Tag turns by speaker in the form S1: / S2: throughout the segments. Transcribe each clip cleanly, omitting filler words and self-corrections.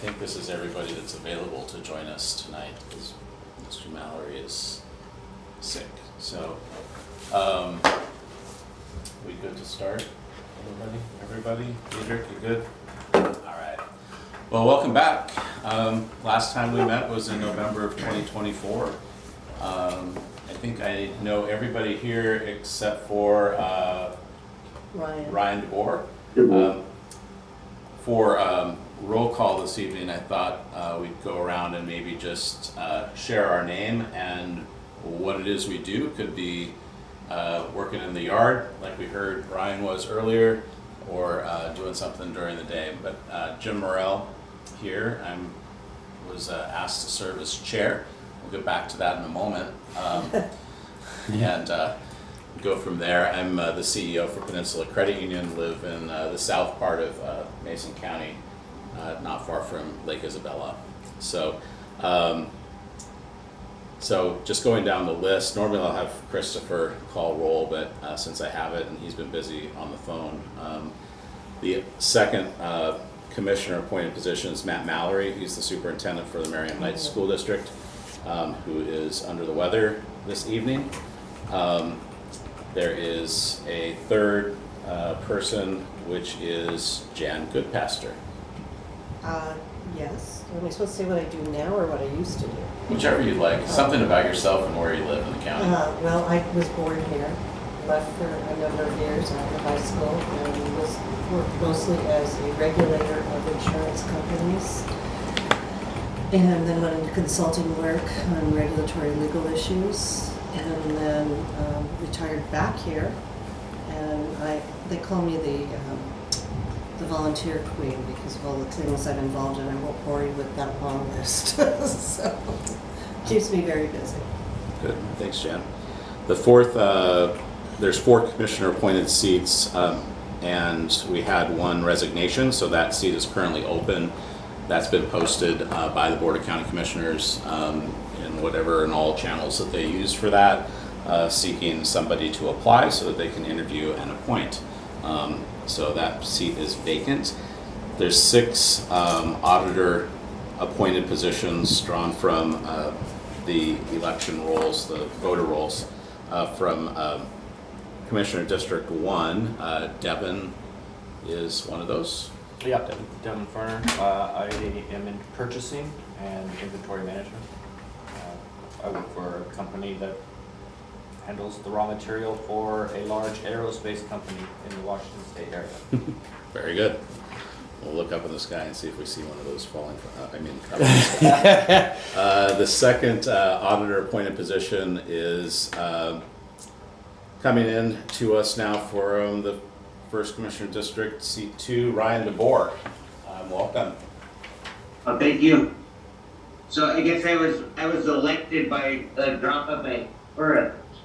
S1: think this is everybody that's available to join us tonight, because Mr. Mallory is sick. So, we good to start? Everybody? Peter, you good? All right. Well, welcome back. Last time we met was in November of 2024. I think I know everybody here except for Ryan DeBoer. For roll call this evening, I thought we'd go around and maybe just share our name and what it is we do. Could be working in the yard, like we heard Ryan was earlier, or doing something during the day. But Jim Morrell here, I was asked to serve as chair. We'll get back to that in a moment. And go from there. I'm the CEO for Peninsula Credit Union, live in the south part of Mason County, not far from Lake Isabella. So, so just going down the list, normally I'll have Christopher call roll, but since I have it and he's been busy on the phone, the second commissioner appointed position is Matt Mallory. He's the superintendent for the Merriam Heights School District, who is under the weather this evening. There is a third person, which is Jan Goodpaster.
S2: Yes. Am I supposed to say what I do now or what I used to do?
S1: Whichever you'd like. Something about yourself and where you live in the county.
S2: Well, I was born here, left for a number of years after high school, and worked mostly as a regulator of insurance companies. And then went into consulting work on regulatory legal issues, and then retired back here. And they call me the volunteer queen because of all the things I'm involved in. I won't bore you with that long list. So keeps me very busy.
S1: Good, thanks, Jan. The fourth, there's 4 commissioner appointed seats, and we had 1 resignation, so that seat is currently open. That's been posted by the Board of County Commissioners in whatever and all channels that they use for that, seeking somebody to apply so that they can interview and appoint. So that seat is vacant. There's 6 auditor appointed positions drawn from the election rolls, the voter rolls, from Commissioner District 1. Devin is one of those.
S3: Yeah, Devin Ferner. I am in purchasing and inventory management. I work for a company that handles the raw material for a large aerospace company in the Washington State area.
S1: Very good. We'll look up in the sky and see if we see one of those falling from, up in the sky. The second auditor appointed position is coming in to us now for the First Commissioner District, seat 2, Ryan DeBoer. Welcome.
S4: Oh, thank you. So I guess I was elected by a drop of a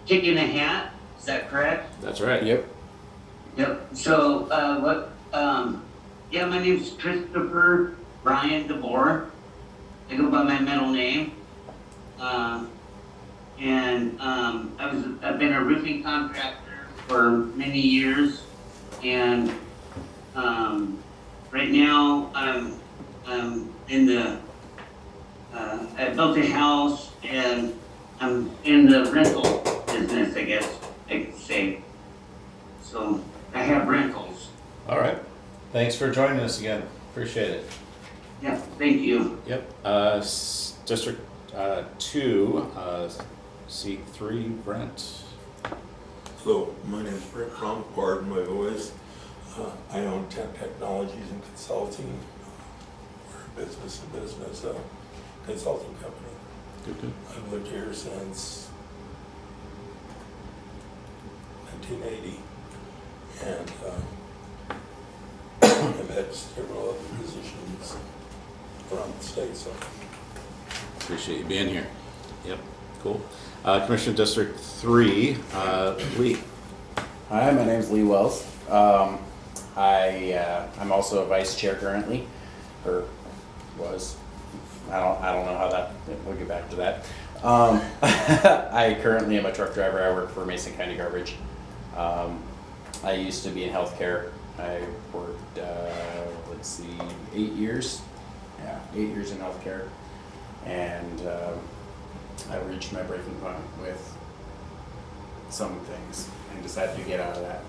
S4: kick in a hat. Is that correct?
S1: That's right.
S3: Yep.
S4: Yep. So yeah, my name's Christopher Ryan DeBoer. I go by my middle name. And I've been a roofing contractor for many years. And right now I'm in the I built a house and I'm in the rental business, I guess I could say. So I have rentals.
S1: All right. Thanks for joining us again. Appreciate it.
S4: Yeah, thank you.
S1: Yep. District 2, seat 3, Brent.
S5: So my name is Brent Crum, pardon my voice. I own 10 Technologies and Consulting. We're a business-to-business consulting company.
S1: Good.
S5: I've lived here since 1980, and I've had several other positions around the state. So
S1: Appreciate you being here. Yep. Cool. Commissioner District 3, Lee.
S6: Hi, my name's Lee Wells. I'm also a vice chair currently, or was. I don't know how that. We'll get back to that. I currently am a truck driver. I work for Mason County Garbage. I used to be in healthcare. I worked, 8 years. Yeah, 8 years in healthcare, and I reached my breaking point with some things and decided to get out of that.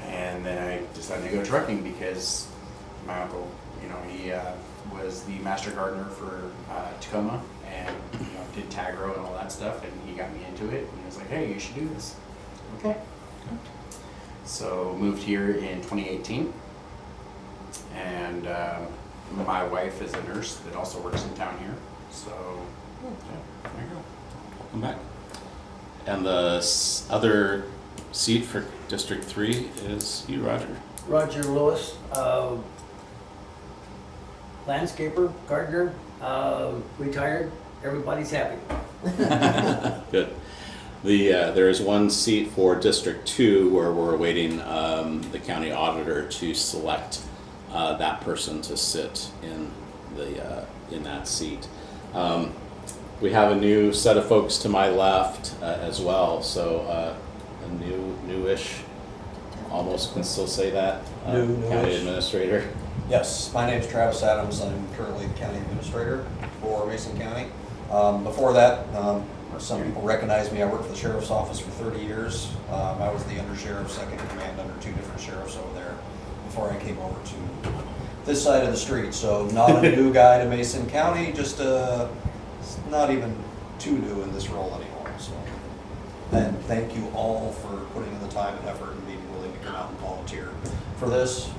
S6: And then I decided to go trucking because my uncle, he was the master gardener for Tacoma, and did Tagro and all that stuff, and he got me into it, and he was like, hey, you should do this. Okay. So moved here in 2018, and my wife is a nurse that also works in town here, so yeah, there you go.
S1: Welcome back. And the other seat for District 3 is you, Roger.
S7: Roger Lewis, landscaper, gardener, retired, everybody's happy.
S1: Good. There is one seat for District 2 where we're awaiting the county auditor to select that person to sit in that seat. We have a new set of folks to my left as well, so a newish, almost can still say that, county
S8: Newish.
S1: administrator.
S8: Yes, my name's Travis Adams. I'm currently the county administrator for Mason County. Before that, some people recognize me. I worked for the sheriff's office for 30 years. I was the undersheriff, second in command under 2 different sheriffs over there before I came over to this side of the street. So not a new guy to Mason County, just not even too new in this role anymore. So, and thank you all for putting in the time and effort and being willing to come out and volunteer for this.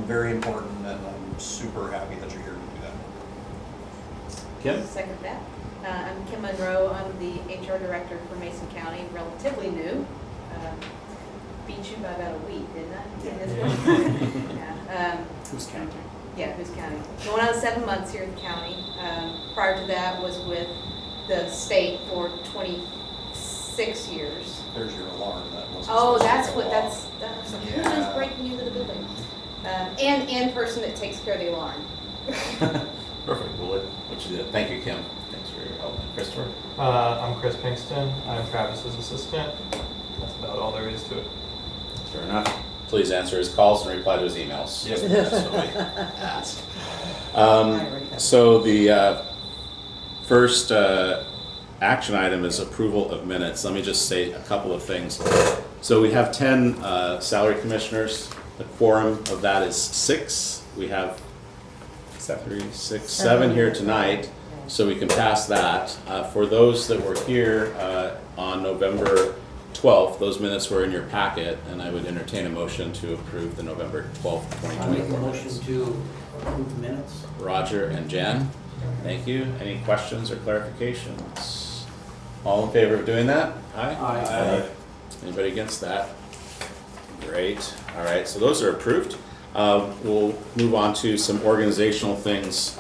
S8: Very important, and I'm super happy that you're here to do that.
S1: Kim?
S9: Second that. I'm Kim Monroe. I'm the HR director for Mason County, relatively new. Beat you by about a week, didn't I? In this one? Yeah.
S6: Who's counting?
S9: Yeah, who's county? Going on 7 months here in the county. Prior to that was with the state for 26 years.
S8: There's your alarm. That wasn't
S9: Oh,
S8: supposed to
S9: that's
S8: go
S9: what,
S8: off.
S9: that's who
S8: Yeah.
S9: is breaking into the building? And person that takes care of the alarm.
S1: Perfect. Well, what you did. Thank you, Kim. Thanks for your help. Christopher?
S10: I'm Chris Pinkston. I'm Travis's assistant. That's about all there is to it.
S1: Fair enough. Please answer his calls and reply to his emails.
S8: Yes.
S1: That's what we asked. So the first action item is approval of minutes. Let me just say a couple of things. So we have 10 salary commissioners. The quorum of that is 6. We have 7 here tonight, so we can pass that. For those that were here on November 12th, those minutes were in your packet, and I would entertain a motion to approve the November 12th,
S7: I make a
S1: 2024
S7: motion
S1: minutes.
S7: to approve the minutes.
S1: Roger and Jen, thank you. Any questions or clarifications? All in favor of doing that? Aye?
S7: Aye.
S1: Anybody against that? Great. All right, so those are approved. We'll move on to some organizational things,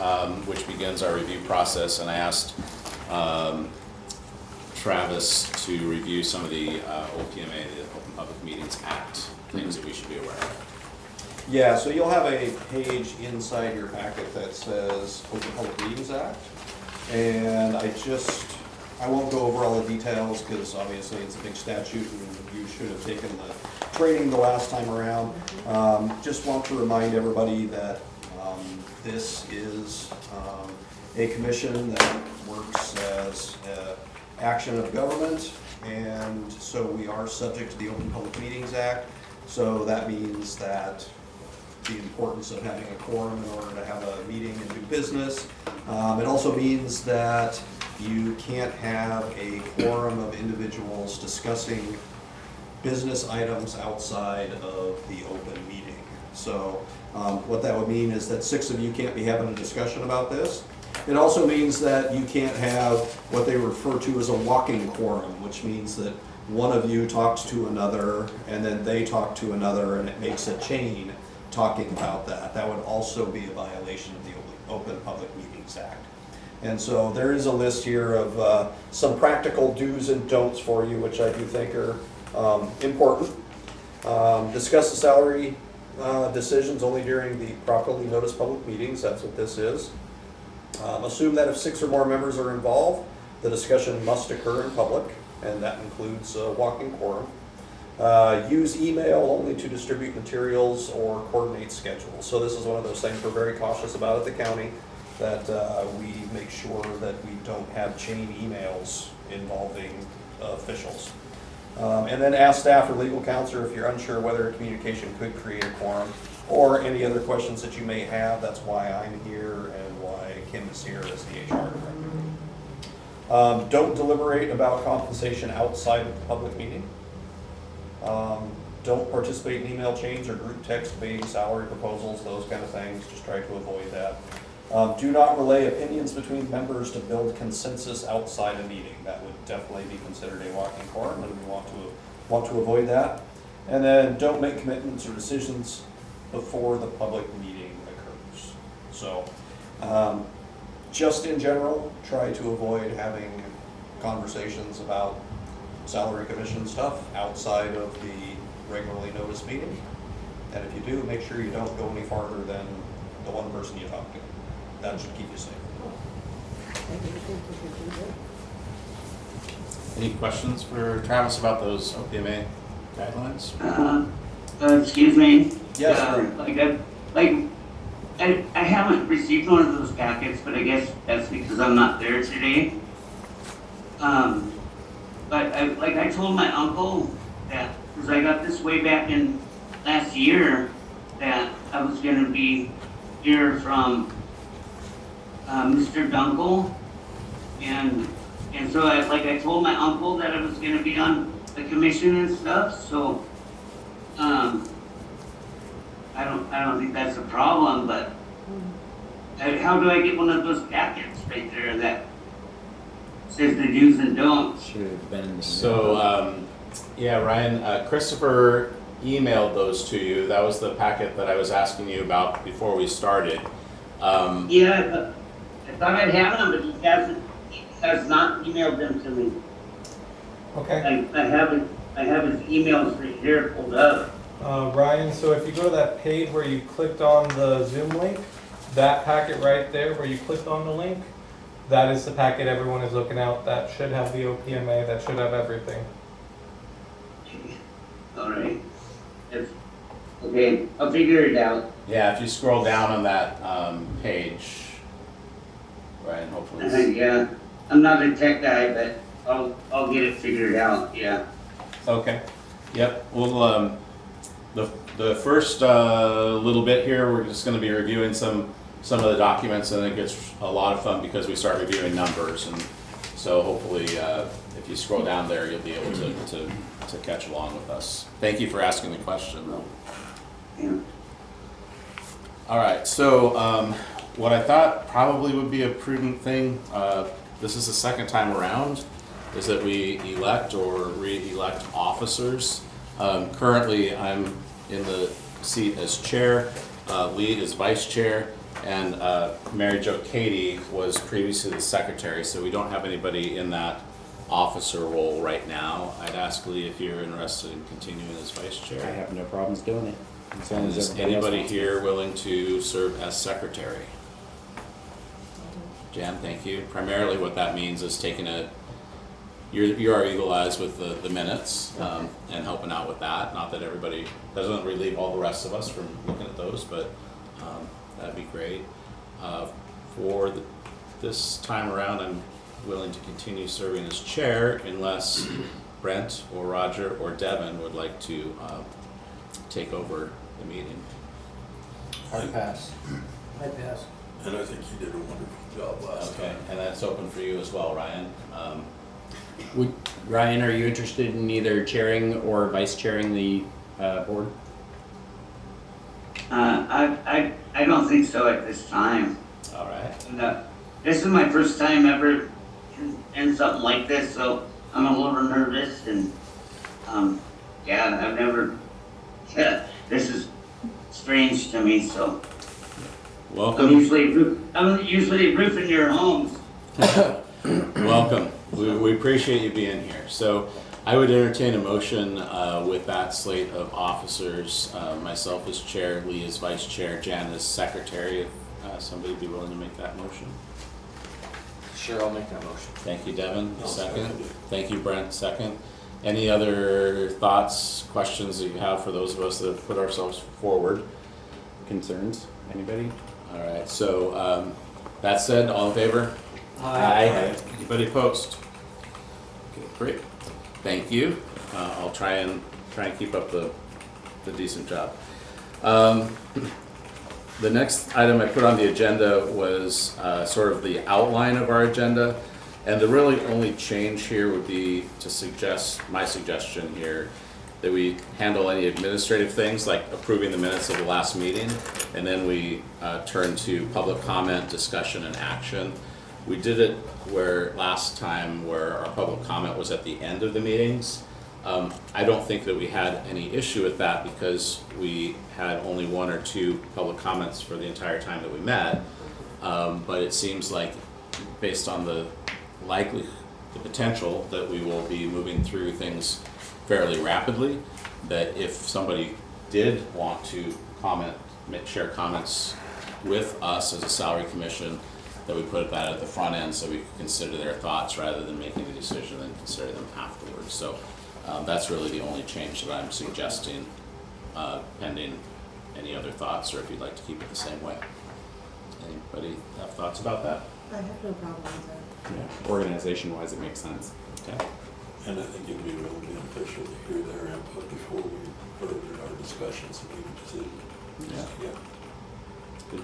S1: which begins our review process, and I asked Travis to review some of the OPMA, the Open Public Meetings Act, things that we should be aware of.
S8: Yeah, so you'll have a page inside your packet that says Open Public Meetings Act. And I won't go over all the details because obviously it's a big statute and you should have taken the training the last time around. Just want to remind everybody that this is a commission that works as action of government, and so we are subject to the Open Public Meetings Act. So that means that the importance of having a quorum in order to have a meeting and do business. It also means that you can't have a quorum of individuals discussing business items outside of the open meeting. So what that would mean is that 6 of you can't be having a discussion about this. It also means that you can't have what they refer to as a walking quorum, which means that one of you talks to another and then they talk to another and it makes a chain talking about that. That would also be a violation of the Open Public Meetings Act. And so there is a list here of some practical do's and don'ts for you, which I do think are important. Discuss the salary decisions only during the properly noticed public meetings. That's what this is. Assume that if 6 or more members are involved, the discussion must occur in public, and that includes walking quorum. Use email only to distribute materials or coordinate schedules. So this is one of those things we're very cautious about at the county. that we make sure that we don't have chain emails involving officials. And then ask staff or legal counsel if you're unsure whether a communication could create a quorum, or any other questions that you may have. That's why I'm here and why Kim is here as the HR director. Don't deliberate about compensation outside of the public meeting. Don't participate in email chains or group text being salary proposals, those kind of things. Just try to avoid that. Do not relay opinions between members to build consensus outside a meeting. That would definitely be considered a walking quorum, and we want to avoid that. And then don't make commitments or decisions before the public meeting occurs. So, just in general, try to avoid having conversations about salary commission stuff outside of the regularly noticed meeting. And if you do, make sure you don't go any farther than the one person you talk to. That should keep you safe.
S1: Any questions for Travis about those OPMA guidelines?
S4: Excuse me?
S8: Yes,
S4: I haven't received one of those packets, but I guess that's because I'm not there today. But I told my uncle that, because I got this way back in last year, that I was gonna be here from Mr. Dunkel, and so I told my uncle that I was gonna be on the commission and stuff, so, I don't think that's a problem, but how do I get one of those packets right there that says the do's and don'ts?
S6: Should have been in the.
S1: So, yeah, Ryan, Christopher emailed those to you. That was the packet that I was asking you about before we started.
S4: Yeah, I thought I'd have them, but he has not emailed them to me.
S10: Okay.
S4: I have his emails right here pulled up.
S10: Ryan, so if you go to that page where you clicked on the Zoom link, that packet right there where you clicked on the link, that is the packet everyone is looking at. That should have the OPMA, that should have everything.
S4: All right. Okay, I'll figure it out.
S1: Yeah, if you scroll down on that page, Ryan, hopefully. it's-
S4: Yeah, I'm not a tech guy, but I'll get it figured out, yeah.
S1: Okay. Yep. Well, the first little bit here, we're just going to be reviewing some of the documents, and it gets a lot of fun because we start reviewing numbers, and so hopefully, if you scroll down there, you'll be able to catch along with us. Thank you for asking the question, though.
S4: Yeah.
S1: All right. So, what I thought probably would be a prudent thing. This is the second time around. Is that we elect or re-elect officers. Currently, I'm in the seat as chair, Lee is vice chair, and Mary Jo Katie was previously the secretary, so we don't have anybody in that officer role right now. I'd ask Lee if you're interested in continuing as vice
S6: I
S1: chair.
S6: have no problems doing it. As long
S1: And
S6: as
S1: is
S6: everybody else
S1: anybody
S6: wants
S1: here willing to serve as secretary? Jan, thank you. Primarily what that means is taking you are eagle eyes with the minutes and helping out with that. Not that everybody doesn't relieve all the rest of us from looking at those, but that'd be great. For this time around, I'm willing to continue serving as chair unless Brent or Roger or Devin would like to take over the meeting.
S10: Hard pass.
S7: I pass.
S5: And I think you did a wonderful job last
S1: Okay,
S5: time.
S1: and that's open for you as well, Ryan.
S6: Ryan, are you interested in either chairing or vice chairing the board?
S4: I don't think so at this time.
S1: All right.
S4: And, this is my first time ever in something like this, so I'm a little nervous and, yeah, I've never, this is strange to me, so. I'm
S1: Welcome.
S4: usually roofing your homes.
S1: Welcome. We appreciate you being here. So I would entertain a motion with that slate of officers, myself as chair, Lee as vice chair, Jan as secretary, if somebody would be willing to make that motion.
S3: Sure, I'll make that motion.
S1: Thank you, Devin.
S5: I'll
S1: Second.
S5: second it.
S1: Thank you, Brent. Second. Any other thoughts, questions that you have for those of us that have put ourselves forward?
S6: Concerns? Anybody?
S1: All right, so That said, all in favor?
S6: Aye.
S1: Anybody opposed? Okay, great. Thank you. I'll try and keep up the decent job. The next item I put on the agenda was sort of the outline of our agenda. And the really only change here would be to suggest, my suggestion here, that we handle any administrative things like approving the minutes of the last meeting, and then we turn to public comment, discussion, and action. We did it last time where our public comment was at the end of the meetings. I don't think that we had any issue with that because we had only 1 or 2 public comments for the entire time that we met. But it seems like, based on the potential that we will be moving through things fairly rapidly, that if somebody did want to comment, share comments with us as a salary commission, that we put that at the front end so we could consider their thoughts rather than making a decision and consider them afterwards. So that's really the only change that I'm suggesting, pending any other thoughts, or if you'd like to keep it the same way. Anybody have thoughts about that?
S2: I have no problem with that.
S6: Yeah, organization-wise, it makes sense.
S1: Okay.
S5: And I think it'd be really beneficial to hear their input before we further our discussions and make a decision.
S1: Yeah.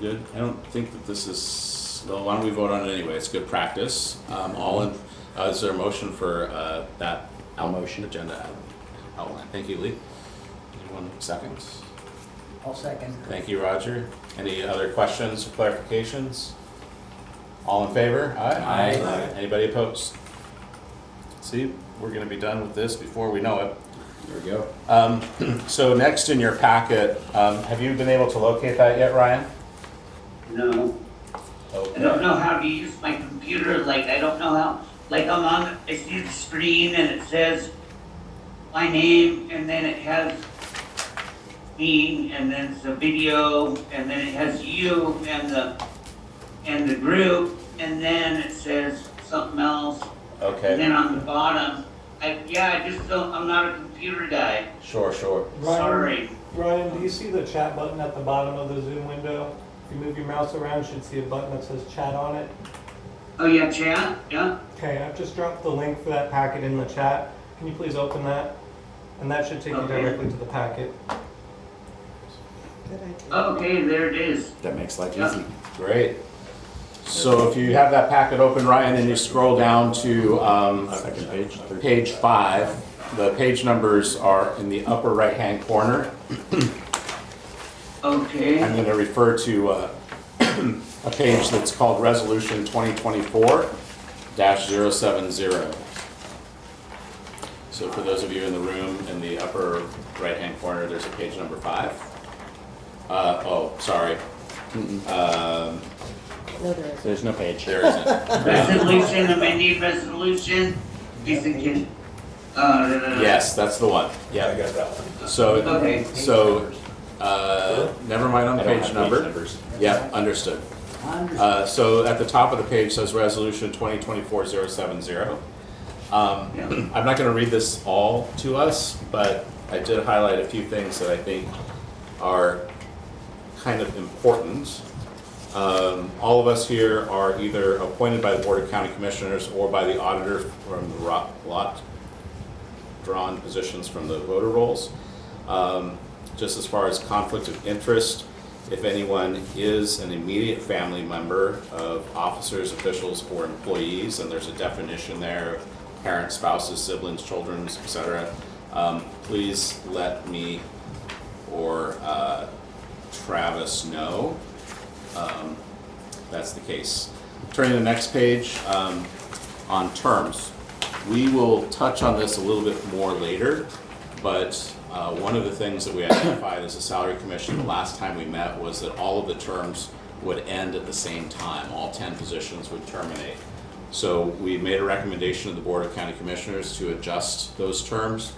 S1: Good. I don't think that this is, well, why don't we vote on it anyway? It's good practice. Is there a motion for that
S6: Motion.
S1: agenda outline? Thank you, Lee. Anyone seconds?
S7: I'll second.
S1: Thank you, Roger. Any other questions or clarifications? All in favor?
S6: Aye.
S1: Anybody opposed? See, we're gonna be done with this before we know it.
S6: There we go.
S1: So next in your packet, have you been able to locate that yet, Ryan?
S4: No, I don't know how to use my computer, like, I don't know how, like, I see the screen and it says my name, and then it has me, and then it's a video, and then it has you and the group, and then it says something else. And
S1: Okay,
S4: then on the bottom, I just don't, I'm not a computer guy,
S1: sure.
S4: sorry.
S10: Ryan, do you see the chat button at the bottom of the Zoom window? If you move your mouse around, you should see a button that says chat on it.
S4: Oh, yeah, chat, yeah,
S10: Okay, I've just dropped the link for that packet in the chat. Can you please open that? And that should take you
S4: Okay.
S10: directly to the packet.
S2: Good idea.
S4: okay, there it is.
S6: That makes life
S4: Yeah.
S6: easy.
S1: Great. So if you have that packet open, Ryan, and you scroll down to
S6: Second page. third.
S1: page 5, the page numbers are in the upper right-hand corner.
S4: Okay.
S1: I'm going to refer to a page that's called Resolution 2024-070. So for those of you in the room, in the upper right-hand corner, there's a page number 5. Sorry.
S2: No, there isn't.
S6: There's no page.
S1: There isn't.
S4: Resolution, amending resolution,
S1: Yes, that's the one.
S5: I
S1: Yeah.
S5: got that one.
S1: So,
S4: Okay.
S1: never mind on
S6: I
S1: the
S6: don't
S1: page
S6: have
S1: number.
S6: numbers.
S1: Yeah, understood. So at the top of the page says Resolution 2024-070. I'm not going to read this all to us, but I did highlight a few things that I think are kind of important. All of us here are either appointed by the Board of County Commissioners or by the auditor from the lot drawn positions from the voter rolls. Just as far as conflict of interest, if anyone is an immediate family member of officers, officials, or employees, and there's a definition there of parents, spouses, siblings, children, etc., please let me or Travis know. That's the case. Turning to the next page, on terms. We will touch on this a little bit more later, but one of the things that we identified as a salary commission the last time we met was that all of the terms would end at the same time. All 10 positions would terminate. So we made a recommendation to the Board of County Commissioners to adjust those terms.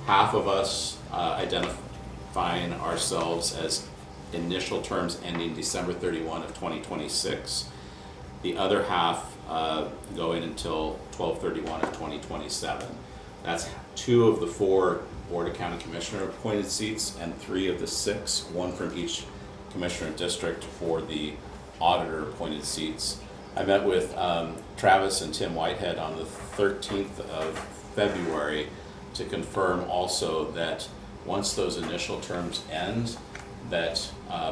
S1: Half of us identifying ourselves as initial terms ending December 31 of 2026. The other half going until 12/31 of 2027. That's 2 of the 4 Board of County Commissioner appointed seats and 3 of the 6, 1 from each Commissioner district for the auditor appointed seats. I met with Travis and Tim Whitehead on the 13th of February to confirm also that once those initial terms end, that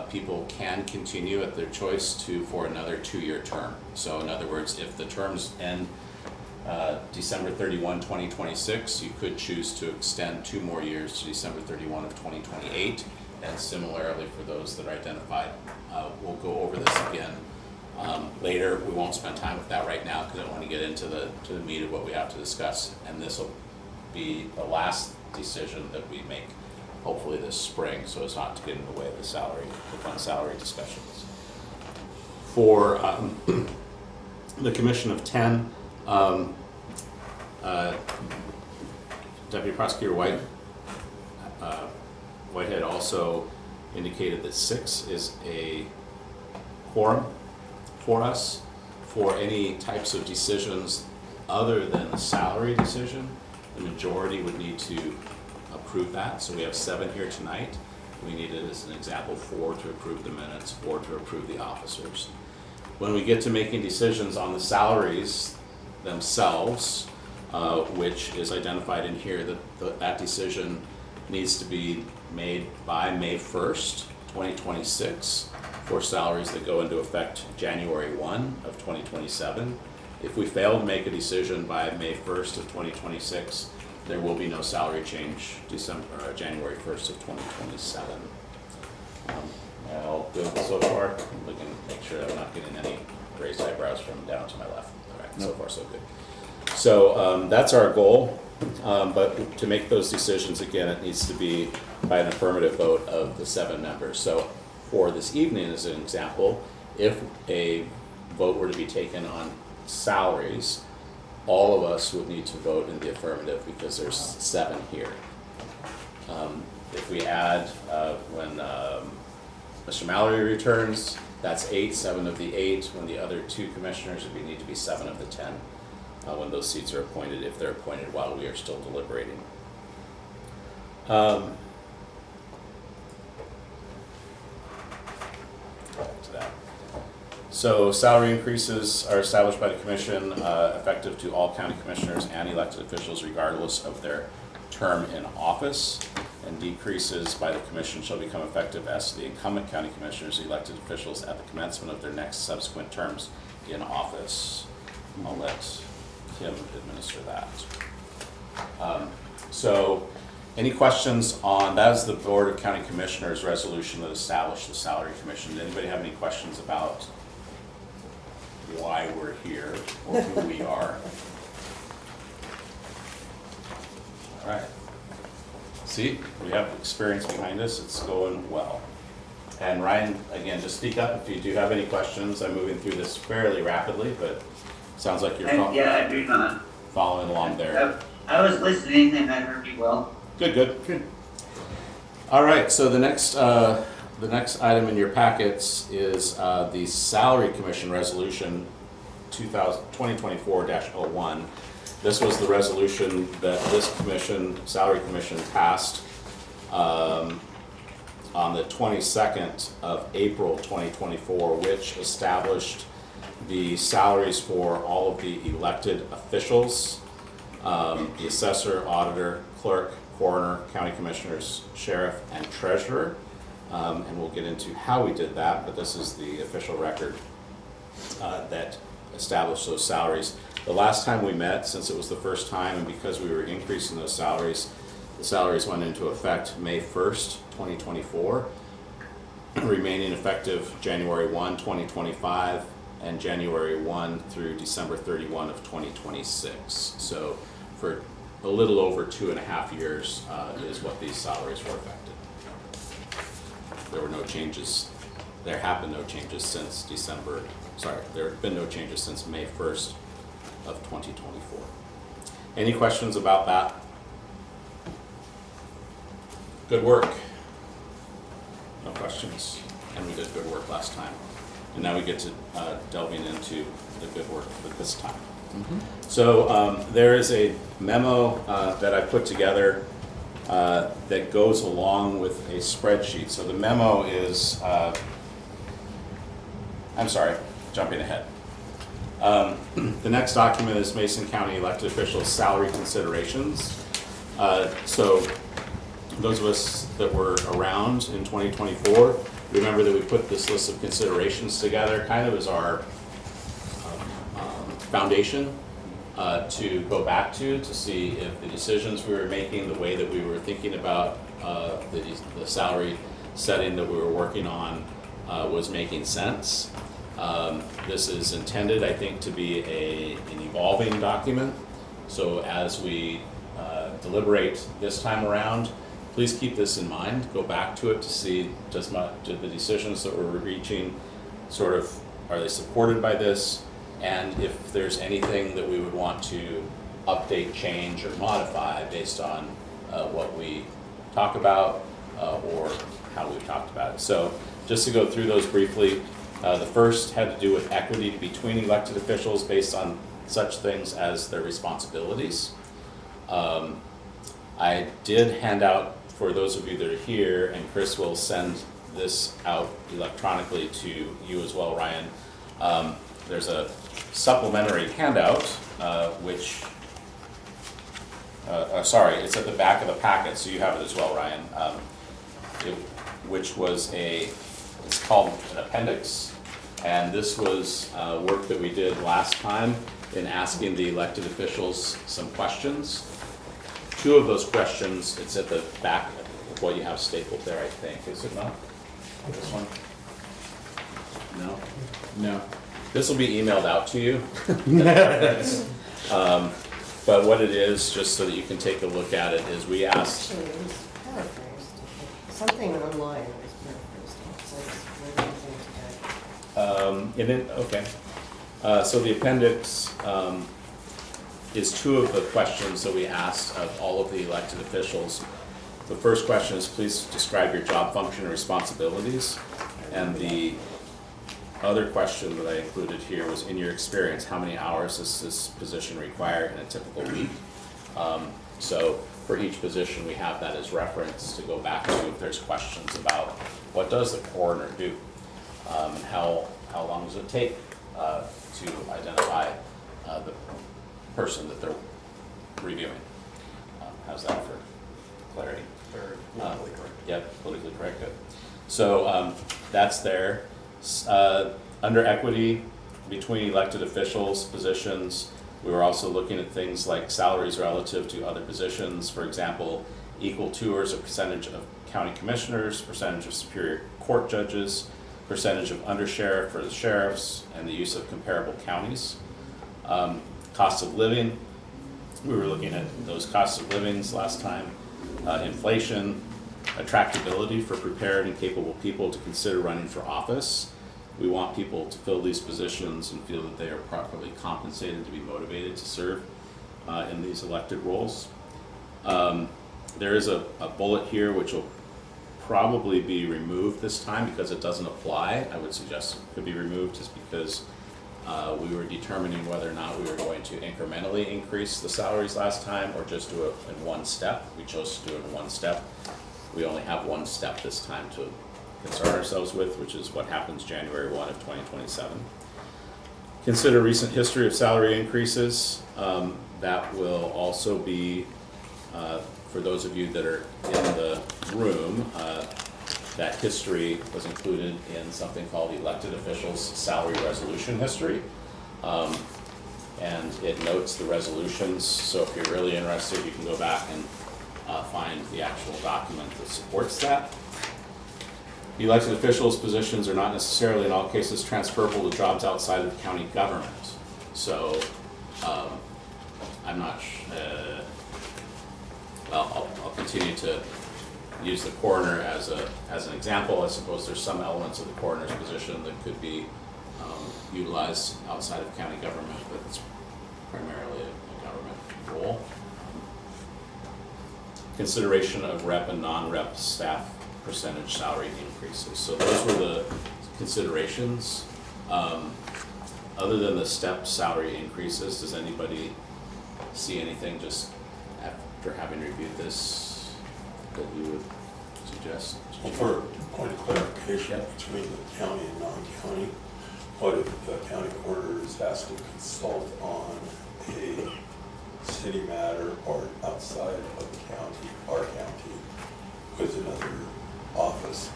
S1: people can continue at their choice for another 2-year term. So in other words, if the terms end December 31, 2026, you could choose to extend 2 more years to December 31 of 2028, and similarly for those that are identified. We'll go over this again later. We won't spend time with that right now because I don't want to get into the meat of what we have to discuss, and this will be the last decision that we make hopefully this spring, so as not to get in the way of the fund salary discussions. For the commission of 10, Deputy Prosecutor Whitehead also indicated that 6 is a quorum for us for any types of decisions other than the salary decision. The majority would need to approve that, so we have 7 here tonight. We needed, as an example, 4 to approve the minutes, 4 to approve the officers. When we get to making decisions on the salaries themselves, which is identified in here, that decision needs to be made by May 1st, 2026 for salaries that go into effect January 1 of 2027. If we fail to make a decision by May 1st of 2026, there will be no salary change January 1st of 2027. All good so far? We can make sure I'm not getting any raised eyebrows from down to my left. All right, so far so good. So that's our goal, but to make those decisions, again, it needs to be by an affirmative vote of the 7 members. So for this evening, as an example, if a vote were to be taken on salaries, all of us would need to vote in the affirmative because there's 7 here. If we add when Mr. Mallory returns, that's 8, 7 of the 8. When the other 2 commissioners, it would need to be 7 of the 10 when those seats are appointed, if they're appointed while we are still deliberating. Back to that. So salary increases are established by the commission, effective to all county commissioners and elected officials regardless of their term in office, and decreases by the commission shall become effective as to the incumbent county commissioners, elected officials at the commencement of their next subsequent terms in office. I'll let Kim administer that. So any questions on, that is the Board of County Commissioners resolution that established the salary commission. Does anybody have any questions about why we're here or who we are? All right. See, we have experience behind us. It's going well. And Ryan, again, just speak up if you do have any questions. I'm moving through this fairly rapidly, but sounds like you're
S4: Yeah, I do not.
S1: following along there.
S4: I was listening and I heard you well.
S1: Good. All right, so the next item in your packets is the Salary Commission Resolution 2024-01. This was the resolution that this commission, Salary Commission, passed on the 22nd of April 2024, which established the salaries for all of the elected officials, the assessor, auditor, clerk, coroner, county commissioners, sheriff, and treasurer. And we'll get into how we did that, but this is the official record that established those salaries. The last time we met, since it was the first time, and because we were increasing those salaries, the salaries went into effect May 1st, 2024, remaining effective January 1, 2025, and January 1 through December 31 of 2026. So for a little over 2.5 years is what these salaries were affected. There were no changes. There have been no changes since there have been no changes since May 1st of 2024. Any questions about that? Good work. No questions. And we did good work last time. And now we get to delving into the good work for this time. So there is a memo that I put together that goes along with a spreadsheet. So the memo is, I'm sorry, jumping ahead. The next document is Mason County elected officials' salary considerations. So those of us that were around in 2024, remember that we put this list of considerations together kind of as our foundation to go back to see if the decisions we were making, the way that we were thinking about the salary setting that we were working on was making sense. This is intended, I think, to be an evolving document. So as we deliberate this time around, please keep this in mind. Go back to it to see do the decisions that we're reaching are they supported by this? And if there's anything that we would want to update, change, or modify based on what we talk about or how we've talked about it. So just to go through those briefly, the first had to do with equity between elected officials based on such things as their responsibilities. I did hand out, for those of you that are here, and Chris will send this out electronically to you as well, Ryan. There's a supplementary handout, sorry, it's at the back of the packet, so you have it as well, Ryan. Which was it's called an appendix, and this was work that we did last time in asking the elected officials some questions. Two of those questions, it's at the back of what you have stapled there, I think. Is it not? This one? No? No. This will be emailed out to you. But what it is, just so that you can take a look at it, is we asked.
S2: Actually, it was paraphrased. Something online was paraphrased.
S1: Okay. So the appendix is two of the questions that we asked of all of the elected officials. The first question is, please describe your job function and responsibilities. And the other question that I included here was, in your experience, how many hours does this position require in a typical week? So for each position, we have that as reference to go back to if there's questions about what does the coroner do? How long does it take to identify the person that they're reviewing? How's that for clarity?
S8: Very politically correct.
S1: Yep, politically correct, good. So that's there. Under equity between elected officials, positions, we were also looking at things like salaries relative to other positions. For example, equal to or as a percentage of county commissioners, percentage of superior court judges, percentage of undersheriff for the sheriffs, and the use of comparable counties. Cost of living, we were looking at those costs of livings last time. Inflation, attractability for prepared and capable people to consider running for office. We want people to fill these positions and feel that they are properly compensated to be motivated to serve in these elected roles. There is a bullet here which will probably be removed this time because it doesn't apply. I would suggest it could be removed just because we were determining whether or not we were going to incrementally increase the salaries last time or just do it in one step. We chose to do it in one step. We only have one step this time to concern ourselves with, which is what happens January 1 of 2027. Consider recent history of salary increases. That will also be, for those of you that are in the room, that history was included in something called the Elected Officials Salary Resolution History. And it notes the resolutions, so if you're really interested, you can go back and find the actual document that supports that. Elected officials' positions are not necessarily in all cases transferable to jobs outside of the county government. So I'm not, well, I'll continue to use the coroner as an example. I suppose there's some elements of the coroner's position that could be utilized outside of county government, but it's primarily a government role. Consideration of rep and non-rep staff percentage salary increases. So those were the considerations. Other than the step salary increases, does anybody see anything just after having reviewed this that you would suggest?
S5: Well, for a point of clarification between the county and non-county, what if the county coroner is asked to consult on a city matter or outside of the county, our county, with another office?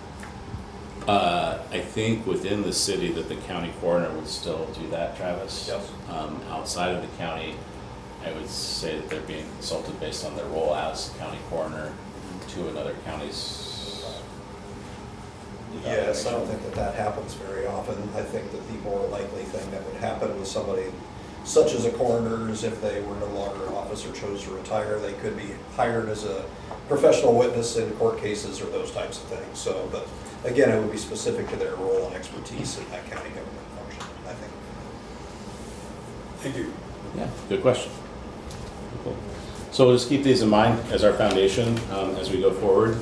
S1: I think within the city that the county coroner would still do that, Travis.
S8: Yes.
S1: Outside of the county, I would say that they're being consulted based on their role as county coroner to another county's.
S11: Yes, I don't think that that happens very often. I think that the more likely thing that would happen with somebody such as a coroner is if they were no longer in office or chose to retire, they could be hired as a professional witness in court cases or those types of things. So, but again, it would be specific to their role and expertise in that county government function, I think.
S5: Thank you.
S1: Yeah, good question. Cool. So we'll just keep these in mind as our foundation as we go forward.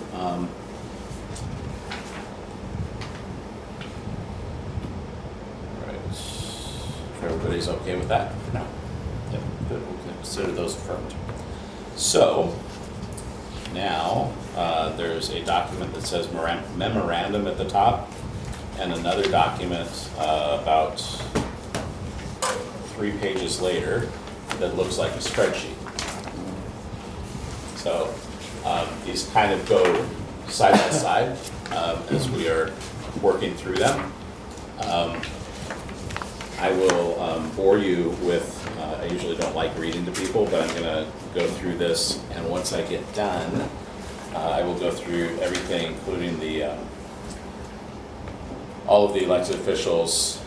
S1: Right. If everybody's okay with that? No. Yep, good. We'll consider those affirmed. So now there's a document that says memorandum at the top and another document about 3 pages later that looks like a spreadsheet. So these kind of go side by side as we are working through them. I will bore you with, I usually don't like reading to people, but I'm gonna go through this, and once I get done, I will go through everything, including the all of the elected officials,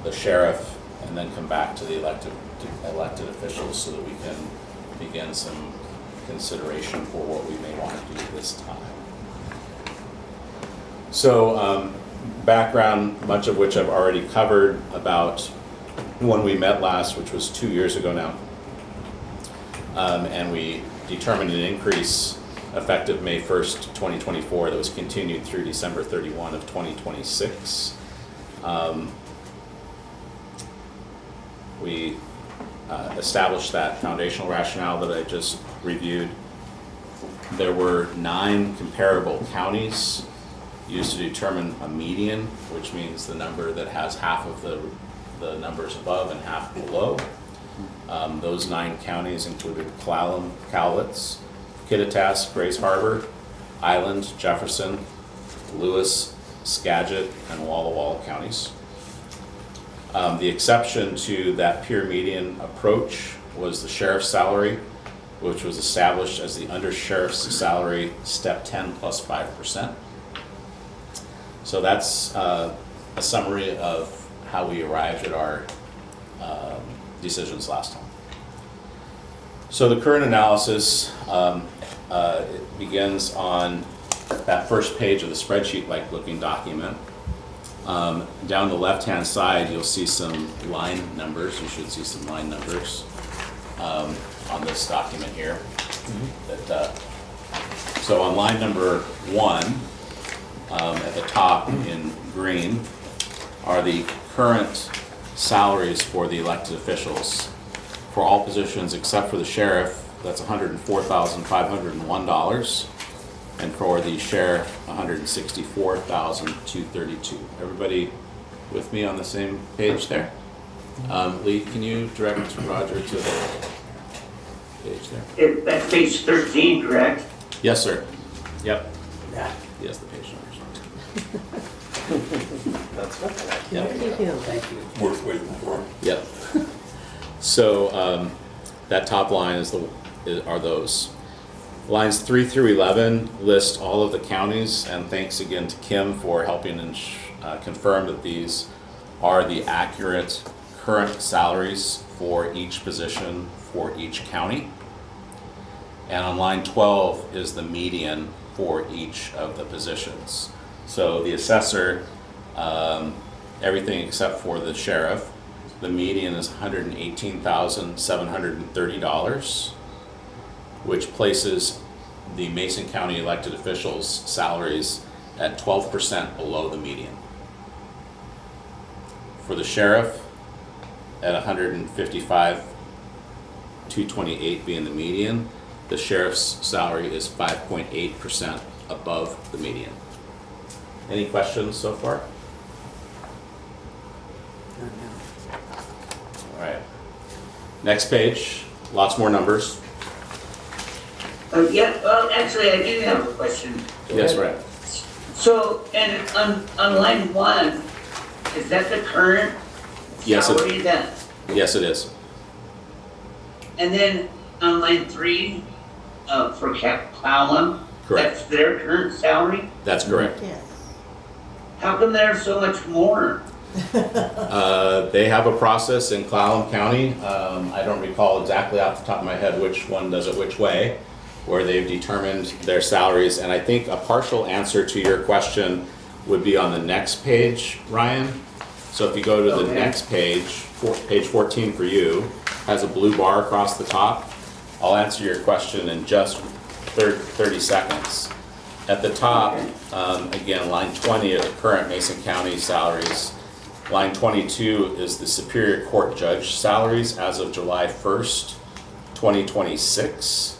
S1: the sheriff, and then come back to the elected officials so that we can begin some consideration for what we may want to do this time. So background, much of which I've already covered about when we met last, which was 2 years ago now. And we determined an increase effective May 1st, 2024 that was continued through December 31 of 2026. We established that foundational rationale that I just reviewed. There were 9 comparable counties used to determine a median, which means the number that has half of the numbers above and half below. Those 9 counties included Clallam, Cowlitz, Kittitas, Grays Harbor, Island, Jefferson, Lewis, Skagit, and Walla Walla counties. The exception to that pure median approach was the sheriff's salary, which was established as the undersheriff's salary, step 10 plus 5%. So that's a summary of how we arrived at our decisions last time. So the current analysis it begins on that first page of the spreadsheet-like looking document. Down the left-hand side, you'll see some line numbers. You should see some line numbers on this document here. So on line number 1, at the top in green, are the current salaries for the elected officials. For all positions except for the sheriff, that's $104,501. And for the sheriff, $164,232. Everybody with me on the same page there? Lee, can you direct Roger to the page there?
S4: That's page 13, correct?
S1: Yes, sir. Yep.
S7: Yeah.
S1: Yes, the page numbers.
S11: That's what
S1: Yep.
S7: Thank you.
S5: Worth waiting for.
S1: Yep. So that top line are those. Lines 3 through 11 list all of the counties, and thanks again to Kim for helping and confirm that these are the accurate current salaries for each position for each county. And on line 12 is the median for each of the positions. So the assessor, everything except for the sheriff, the median is $118,730, which places the Mason County elected officials' salaries at 12% below the median. For the sheriff, at $155,228 being the median, the sheriff's salary is 5.8% above the median. Any questions so far? Next page, lots more numbers.
S4: Yeah, well, actually, I do have a question.
S1: Yes, right.
S4: So, and on line 1, is that the current
S1: Yes, it-
S4: salary that?
S1: Yes, it is.
S4: And then on line 3, for Cap Clallam,
S1: Correct.
S4: that's their current salary?
S1: That's correct.
S2: Yes.
S4: How come there's so much more?
S1: They have a process in Clallam County. I don't recall exactly off the top of my head which one does it which way, where they've determined their salaries. And I think a partial answer to your question would be on the next page, Ryan. So if you go to the
S4: Okay.
S1: next page, page 14 for you, has a blue bar across the top. I'll answer your question in just 30 seconds. At the top, again, line 20 are the current Mason County salaries. Line 22 is the Superior Court Judge salaries as of July 1st, 2026.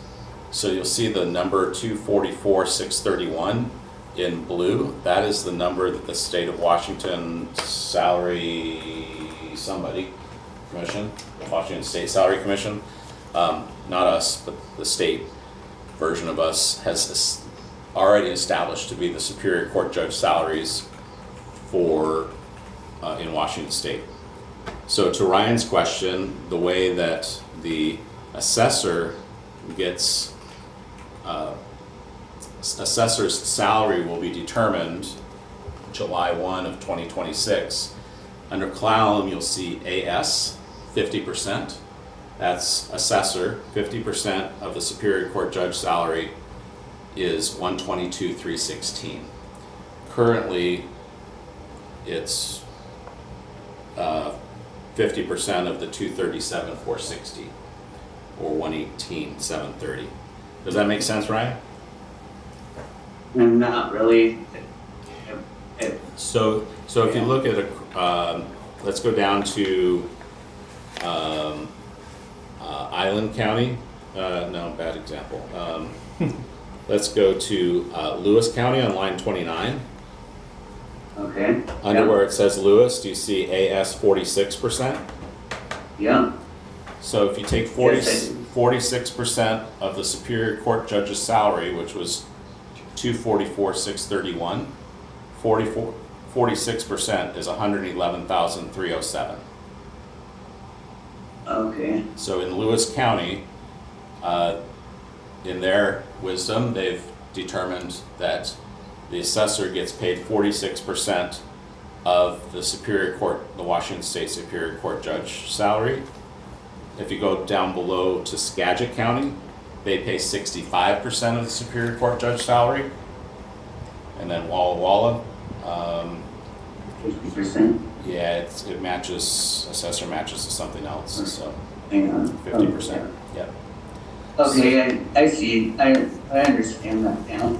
S1: So you'll see the number 244,631 in blue. That is the number that the State of Washington Commission, Washington State Salary Commission, not us, but the state version of us, has already established to be the Superior Court Judge salaries for in Washington State. So to Ryan's question, the way that the assessor gets, assessor's salary will be determined July 1 of 2026. Under Clallam, you'll see AS, 50%. That's assessor. 50% of the Superior Court Judge salary is $122,316. Currently, it's 50% of the $237,460, or $118,730. Does that make sense, Ryan?
S4: Not really.
S1: So if you look at let's go down to Island County. No, bad example. Let's go to Lewis County on line 29.
S4: Okay.
S1: Under
S4: Yeah.
S1: where it says Lewis, do you see AS 46%?
S4: Yeah,
S1: So if you take
S4: Yes,
S1: 46% of the Superior Court Judge's salary, which was $244,631, 46% is $111,307.
S4: okay.
S1: So in Lewis County, in their wisdom, they've determined that the assessor gets paid 46% of the Superior Court, the Washington State Superior Court Judge salary. If you go down below to Skagit County, they pay 65% of the Superior Court Judge salary. And then Walla Walla,
S4: 50%.
S1: yeah, it matches, assessor matches to something else, so
S4: Hang on.
S1: 50%, yep.
S4: Okay, I see. I understand that now.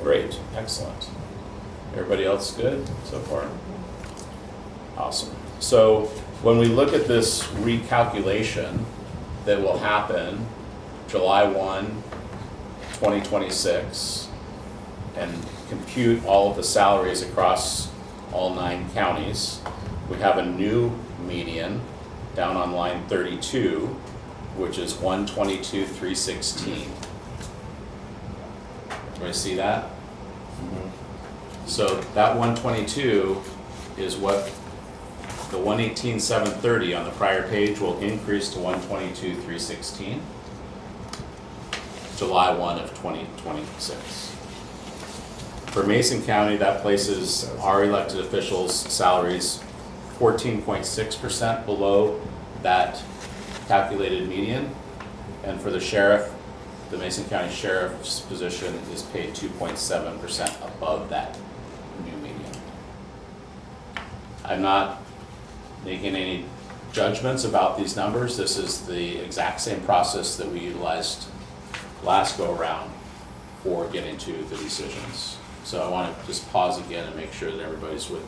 S1: Great, excellent. Everybody else good so far? Awesome. So when we look at this recalculation that will happen July 1, 2026, and compute all of the salaries across all 9 counties, we have a new median down on line 32, which is 122,316. Do I see that? So that 122 is what the 118,730 on the prior page will increase to 122,316. July 1 of 2026. For Mason County, that places our elected officials' salaries 14.6% below that calculated median. And for the sheriff, the Mason County Sheriff's position is paid 2.7% above that new median. I'm not making any judgments about these numbers. This is the exact same process that we utilized last go around for getting to the decisions. So I want to just pause again and make sure that everybody's with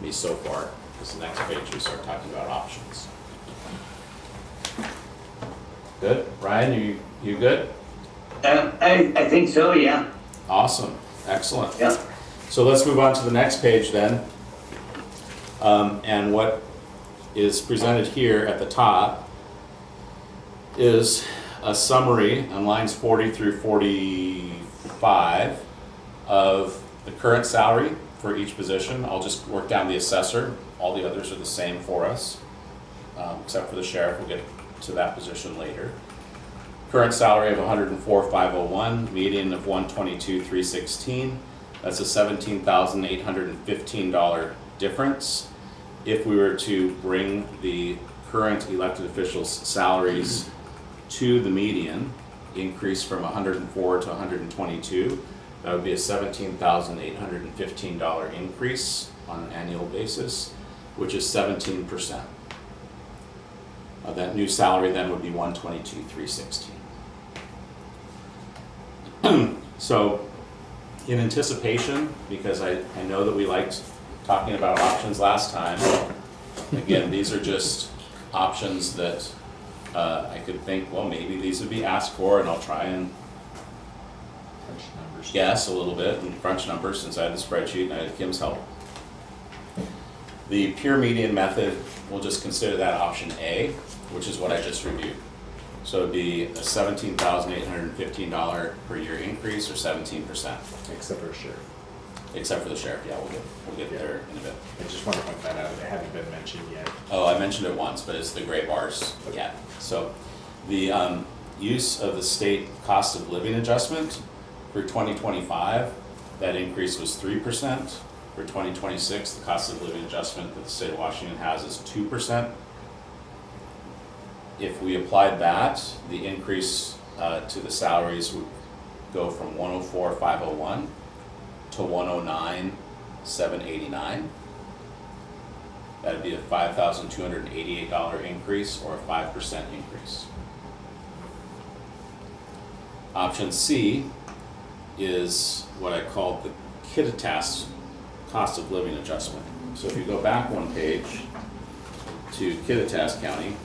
S1: me so far, because the next page we start talking about options. Good? Ryan, you good?
S4: I think so, yeah.
S1: Awesome, excellent.
S4: Yeah.
S1: So let's move on to the next page then. And what is presented here at the top is a summary on lines 40 through 45 of the current salary for each position. I'll just work down the assessor. All the others are the same for us, except for the sheriff. We'll get to that position later. Current salary of $104,501, median of $122,316. That's a $17,815 difference. If we were to bring the current elected officials' salaries to the median, increase from 104 to 122, that would be a $17,815 increase on an annual basis, which is 17%. That new salary then would be $122,316. So in anticipation, because I know that we liked talking about options last time, again, these are just options that I could think, well, maybe these would be asked for, and I'll try and guess a little bit and crunch numbers since I had the spreadsheet and I had Kim's help. The pure median method, we'll just consider that option A, which is what I just reviewed. So it'd be a $17,815 per year increase, or 17%.
S12: Except for sure.
S1: Except for the sheriff, yeah, we'll get there in a bit.
S12: I just want to point that out, it hadn't been mentioned yet.
S1: Oh, I mentioned it once, but it's the gray bars again. So the use of the state cost of living adjustment for 2025, that increase was 3%. For 2026, the cost of living adjustment that the state of Washington has is 2%. If we applied that, the increase to the salaries would go from 104,501 to 109,789. That'd be a $5,288 increase, or a 5% increase. Option C is what I call the Kittitas cost of living adjustment. So if you go back one page to Kittitas County,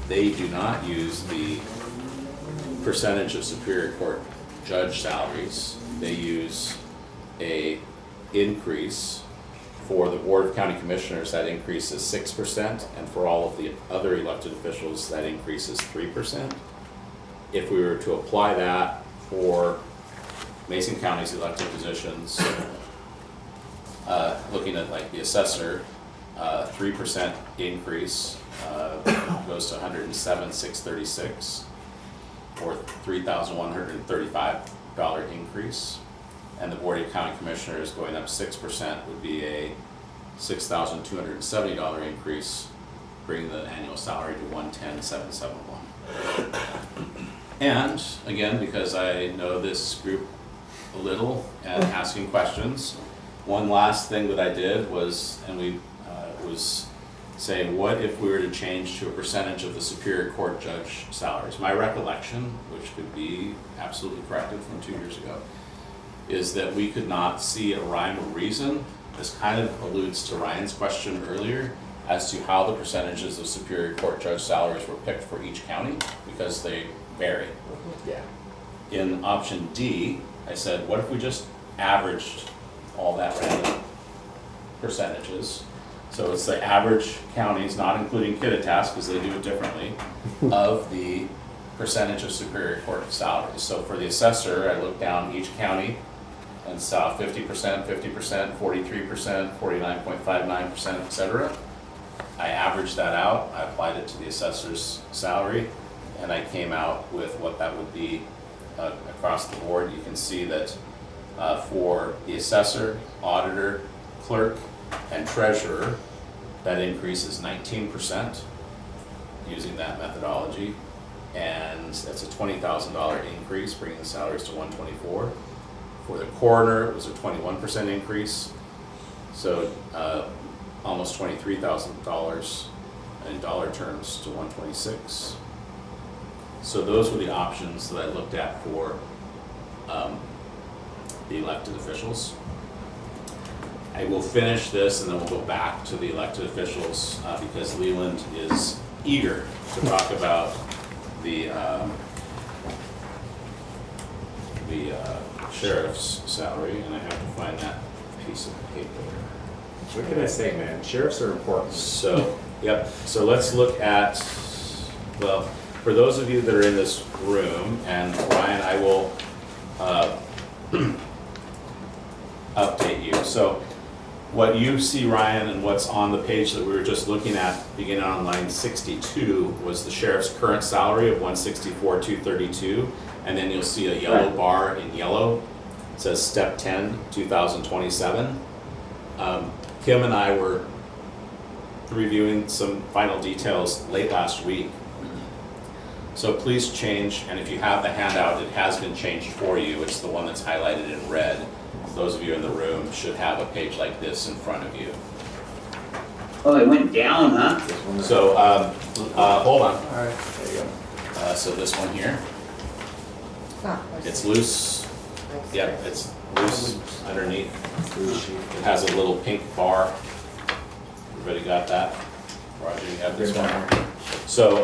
S1: they do not use the percentage of Superior Court judge salaries. They use a increase for the Board of County Commissioners. That increase is 6%, and for all of the other elected officials, that increase is 3%. If we were to apply that for Mason County's elected positions, looking at like the assessor, 3% increase goes to $107,636, or $3,135 increase. And the Board of County Commissioners going up 6% would be a $6,270 increase, bringing the annual salary to $110,771. And again, because I know this group a little and asking questions, one last thing that I did was, and we was saying, what if we were to change to a percentage of the Superior Court judge salaries? My recollection, which could be absolutely corrected from 2 years ago, is that we could not see a rhyme or reason. This kind of alludes to Ryan's question earlier as to how the percentages of Superior Court judge salaries were picked for each county, because they vary.
S12: Yeah.
S1: In option D, I said, what if we just averaged all that random percentages? So it's the average counties, not including Kittitas, because they do it differently, of the percentage of Superior Court salaries. So for the assessor, I looked down each county and saw 50%, 50%, 43%, 49.59%, etc. I averaged that out, I applied it to the assessor's salary, and I came out with what that would be across the board. You can see that for the assessor, auditor, clerk, and treasurer, that increase is 19% using that methodology, and that's a $20,000 increase, bringing the salaries to $124,000. For the coroner, it was a 21% increase, so almost $23,000 in dollar terms to $126,000. So those were the options that I looked at for the elected officials. I will finish this and then we'll go back to the elected officials because Leland is eager to talk about the sheriff's salary, and I have to find that piece of paper.
S12: What can I say, man? Sheriffs are important.
S1: So, yep, so let's look at Well, for those of you that are in this room, and Ryan, I will update you. So what you see, Ryan, and what's on the page that we were just looking at, beginning on line 62, was the sheriff's current salary of $164,232, and then you'll see a yellow bar in yellow. It says step 10, 2027. Kim and I were reviewing some final details late last week. So please change, and if you have the handout, it has been changed for you. It's the one that's highlighted in red. Those of you in the room should have a page like this in front of you.
S4: Oh, it went down, huh?
S1: So, hold on.
S7: All right.
S1: There you go. So this one here,
S2: Ah, I
S1: it's
S2: see.
S1: loose.
S2: Thanks.
S1: Yep, it's loose underneath. It has a little pink bar. Everybody got that? Roger, you have this one. So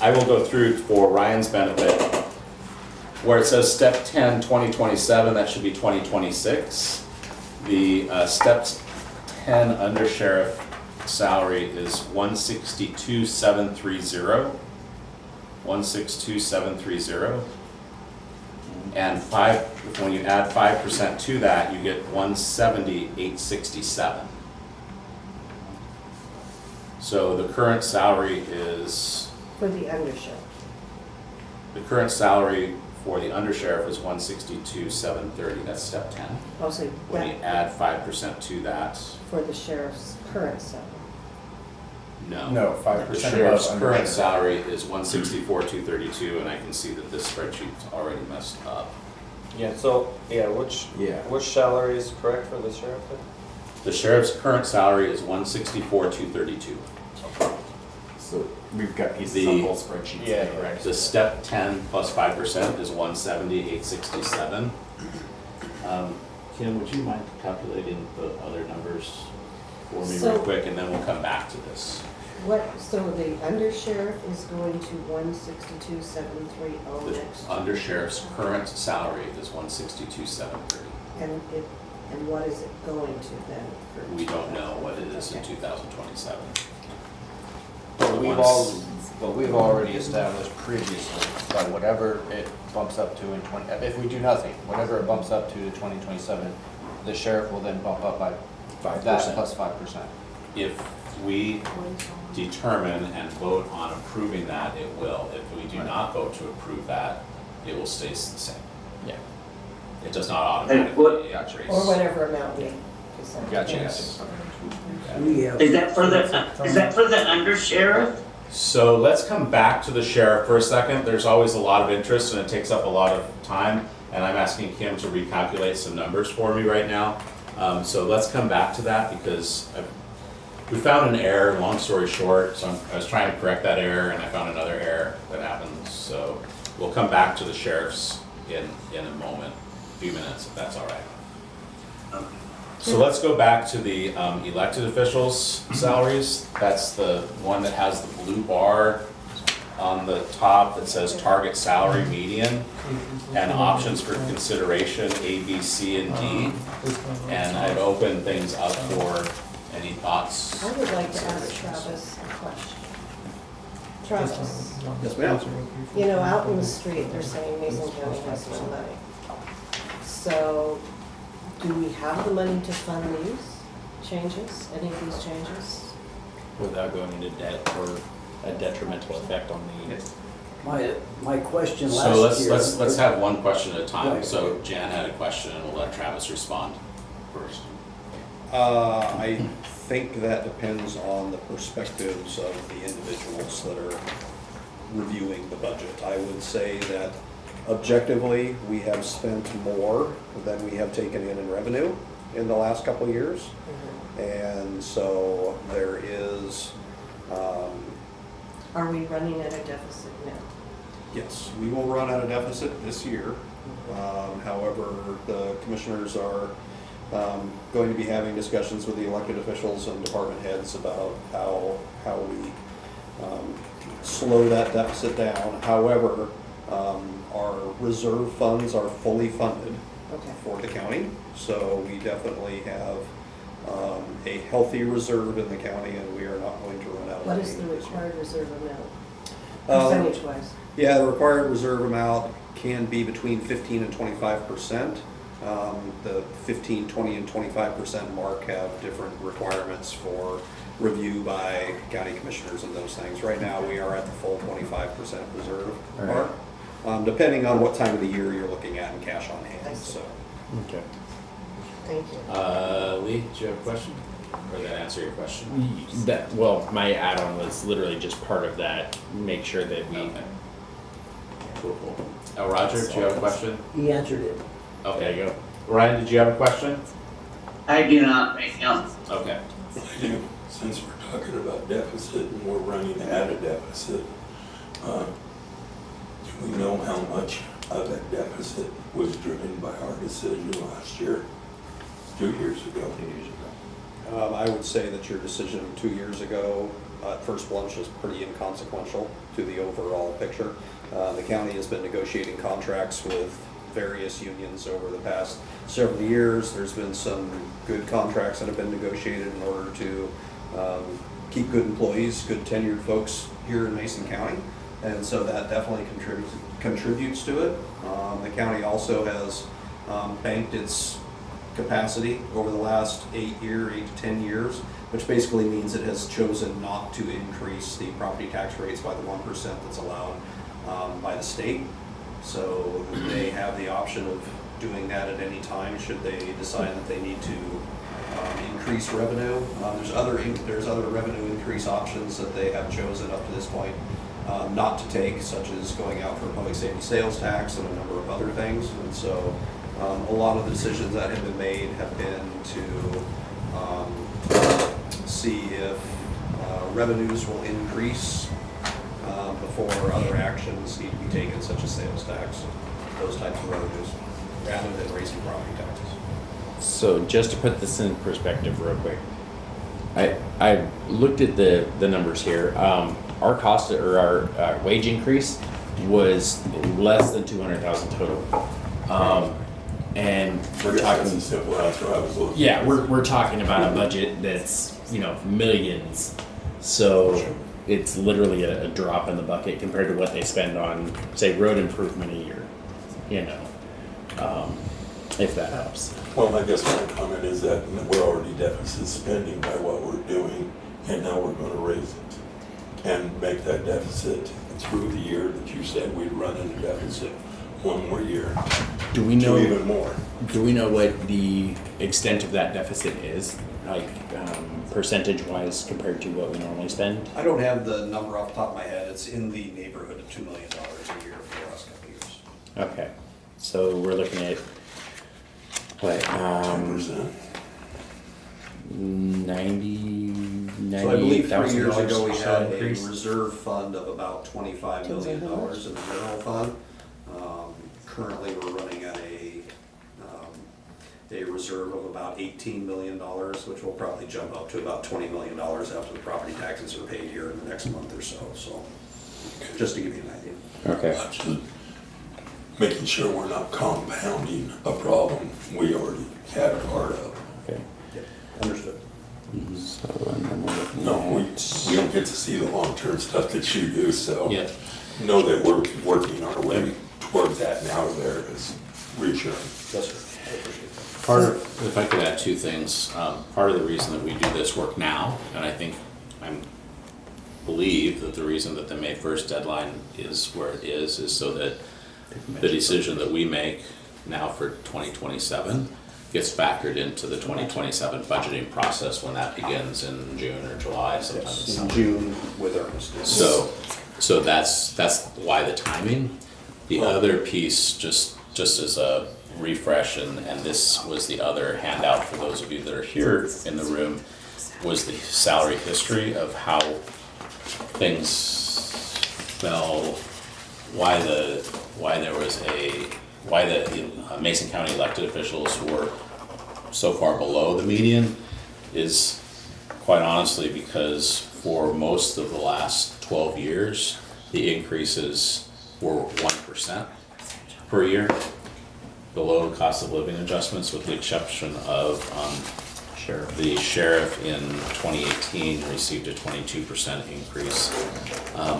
S1: I will go through for Ryan's benefit. Where it says step 10, 2027, that should be 2026. The step 10 undersheriff salary is 162,730. 162,730. And when you add 5% to that, you get 170,867. So the current salary is,
S2: For the undersheriff.
S1: the current salary for the undersheriff is 162,730, that's step 10.
S2: Also,
S1: When you add 5% to that,
S2: for the sheriff's current salary.
S1: no.
S6: No, 5%
S1: The sheriff's
S6: above
S1: current
S6: undersheriff.
S1: salary is 164,232, and I can see that this spreadsheet's already messed up.
S3: Yeah, so, which salary is correct for the sheriff then?
S1: The sheriff's current salary is 164,232.
S12: So we've got pieces
S1: The-
S12: on both spreadsheets.
S3: Yeah,
S12: correct?
S1: The step 10 plus 5% is 170,867. Kim, would you mind calculating the other numbers for me real
S2: So-
S1: quick, and then we'll come back to this.
S2: So the undersheriff is going to 162,730
S1: The
S2: next.
S1: undersheriff's current salary is 162,730.
S2: And what is it going to then? for
S1: We don't know what it is in
S2: Okay.
S1: 2027.
S3: But we've already established previously that whatever it bumps up to in if we do nothing, whatever it bumps up to 2027, the sheriff will then bump up by
S1: 5%.
S3: that plus 5%.
S1: If we determine and vote on approving that, it will. If we do not vote to approve that, it will stay the same.
S6: Yeah.
S1: It does not
S4: And what-
S1: automatically increase.
S2: Or whatever amount we decide.
S3: Gotcha.
S1: Yes.
S7: We have.
S4: Is that for the undersheriff?
S1: So let's come back to the sheriff for a second. There's always a lot of interest and it takes up a lot of time. And I'm asking Kim to recalculate some numbers for me right now. So let's come back to that because we found an error, long story short. So I was trying to correct that error and I found another error that happened. So we'll come back to the sheriff's in a moment, a few minutes, if that's all right. So let's go back to the elected officials' salaries. That's the one that has the blue bar on the top that says target salary median and options for consideration A, B, C, and D. And I've opened things up for any thoughts.
S2: I would like to ask Travis a question. Travis,
S11: Yes, ma'am.
S2: you know, out in the street, they're saying Mason County has no money. So, do we have the money to fund these changes, any of these changes?
S6: Without going into debt or a detrimental effect on the.
S7: My question
S1: So
S7: last year.
S1: let's have one question at a time.
S7: Right.
S1: So Jan had a question and we'll let Travis respond first.
S11: I think that depends on the perspectives of the individuals that are reviewing the budget. I would say that objectively, we have spent more than we have taken in revenue in the last couple of years. And so there is,
S2: Are we running at a deficit now?
S11: yes, we will run at a deficit this year. However, the commissioners are going to be having discussions with the elected officials and department heads about how we slow that deficit down. However, our reserve funds are fully funded
S2: Okay.
S11: for the county, so we definitely have a healthy reserve in the county, and we are not going to run out of
S2: What
S11: money
S2: is the
S11: this year.
S2: required reserve amount? percentage wise?
S11: Yeah, the required reserve amount can be between 15 and 25%. The 15, 20, and 25% mark have different requirements for review by county commissioners and those things. Right now, we are at the full 25% reserve
S6: All right.
S11: mark, depending on what time of the year you're looking at and cash on hand, so.
S6: Okay.
S2: Thank you.
S1: Lee, do you have a question? Or did that answer your question?
S6: That, well, my add-on was literally just part of that, make sure that we.
S1: Okay. Cool, cool. Roger, do you have a question?
S7: He answered it.
S6: There
S1: Okay.
S6: you go.
S1: Ryan, did you have a question?
S4: I do not right now.
S1: Okay.
S5: I do. Since we're talking about deficit and we're running at a deficit, do we know how much of that deficit was driven by our decision last year, 2 years ago?
S11: I would say that your decision 2 years ago, at first blush, was pretty inconsequential to the overall picture. The county has been negotiating contracts with various unions over the past several years. There's been some good contracts that have been negotiated in order to keep good employees, good tenured folks here in Mason County. And so that definitely contributes to it. The county also has banked its capacity over the last 8 to 10 years, which basically means it has chosen not to increase the property tax rates by the 1% that's allowed by the state. So they have the option of doing that at any time should they decide that they need to increase revenue. There's other revenue increase options that they have chosen up to this point not to take, such as going out for public safety sales tax and a number of other things. And so a lot of the decisions that have been made have been to see if revenues will increase before other actions need to be taken, such as sales tax, those types of revenues, rather than raising property taxes.
S6: So just to put this in perspective real quick, I looked at the numbers here. Our cost or our wage increase was less than 200,000 total. And we're
S5: That's
S6: talking,
S5: a simple answer I was looking.
S6: yeah, we're talking about a budget that's, millions. So it's literally a drop in the bucket compared to what they spend on, say, road improvement a year, if that helps.
S5: Well, I guess my comment is that we're already deficit spending by what we're doing, and now we're gonna raise it and make that deficit through the year that you said we'd run in a deficit one more year.
S6: Do we know?
S5: To even more.
S6: Do we know what the extent of that deficit is, like percentage-wise compared to what we normally spend?
S11: I don't have the number off the top of my head. It's in the neighborhood of $2 million a year for the last couple of years.
S6: Okay, so we're looking at what
S5: 10%.
S6: 90,
S11: So I believe 3 years
S6: $98,000
S11: ago, we
S6: or so
S11: had a
S6: increase?
S11: reserve fund of about $25 million in the general fund. Currently, we're running at a reserve of about $18 million, which will probably jump up to about $20 million after the property taxes are paid here in the next month or so. So, just to give you an idea.
S6: Okay.
S5: I'm just making sure we're not compounding a problem we already had part of.
S6: Okay.
S11: Yep, understood.
S6: So, and then we're looking
S5: No, we
S6: at-
S5: don't get to see the long-term stuff that you do, so
S1: Yeah.
S5: know that we're working our way towards that now there is reassuring.
S11: Yes, sir. I appreciate that.
S1: Part of, if I could add two things, part of the reason that we do this work now, and I believe that the reason that the May 1st deadline is where it is so that the decision that we make now for 2027 gets factored into the 2027 budgeting process when that begins in June or July, sometime in
S11: Yes, in
S1: summer.
S11: June with earnest.
S1: So that's why the timing. The other piece, just as a refresh, and this was the other handout for those of you that are here in the room, was the salary history of how things fell, why the Mason County elected officials were so far below the median is quite honestly because for most of the last 12 years, the increases were 1% per year below the cost of living adjustments, with the exception of
S6: Sheriff.
S1: The sheriff in 2018 received a 22% increase.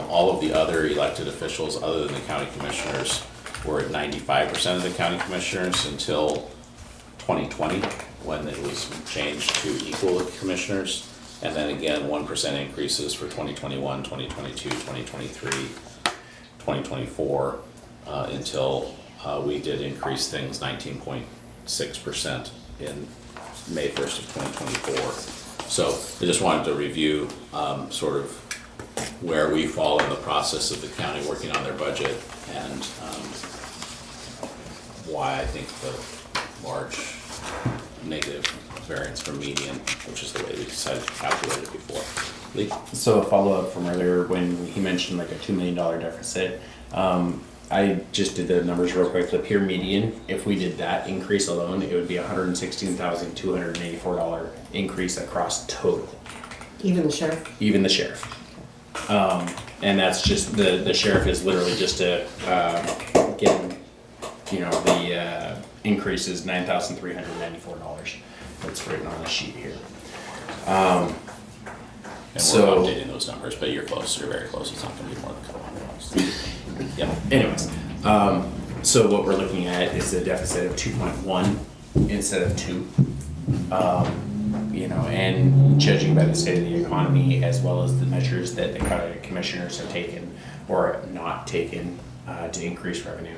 S1: All of the other elected officials, other than the county commissioners, were at 95% of the county commissioners until 2020, when it was changed to equal commissioners. And then again, 1% increases for 2021, 2022, 2023, 2024, until we did increase things 19.6% in May 1st of 2024. So I just wanted to review sort of where we fall in the process of the county working on their budget, and why I think the large negative variance from median, which is the way we decided to calculate it before. Lee?
S6: So a follow-up from earlier when he mentioned like a $2 million deficit. I just did the numbers real quick. The pure median, if we did that increase alone, it would be $116,284 increase across total,
S2: Even the sheriff?
S6: even the sheriff. And that's just, the sheriff is literally just to get, the increase is $9,394. That's written on the sheet here.
S1: And we're
S6: So-
S1: updating those numbers, but you're close, you're very close, it's not gonna be more than a couple $100. Yep.
S6: Anyways, so what we're looking at is a deficit of 2.1 instead of 2. And judging by the state of the economy, as well as the measures that the county commissioners have taken or not taken to increase revenue,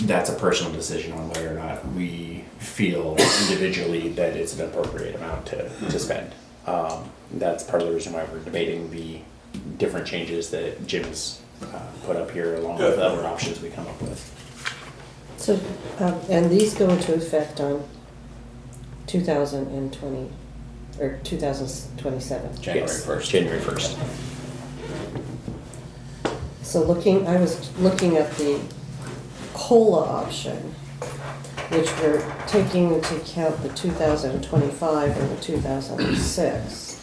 S6: that's a personal decision on whether or not we feel individually that it's an appropriate amount to spend. That's part of the reason why we're debating the different changes that Jim's put up here, along with the other options we come up with.
S2: So, and these go into effect on 2020, or 2027.
S1: January
S6: Yes,
S1: 1st.
S6: January 1st.
S2: So I was looking at the COLA option, which we're taking into account the 2025 and the 2006.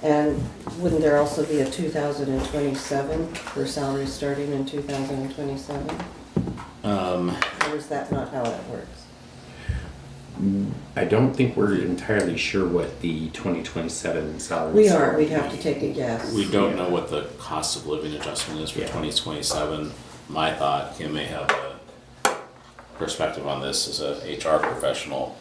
S2: And wouldn't there also be a 2027 for salaries starting in 2027? Or is that not how that works?
S6: I don't think we're entirely sure what the 2027 salaries
S2: We are, we'd have to take a guess.
S1: We don't know what the cost of living adjustment is for
S6: Yeah.
S1: 2027. My thought, Kim may have a perspective on this as a HR professional,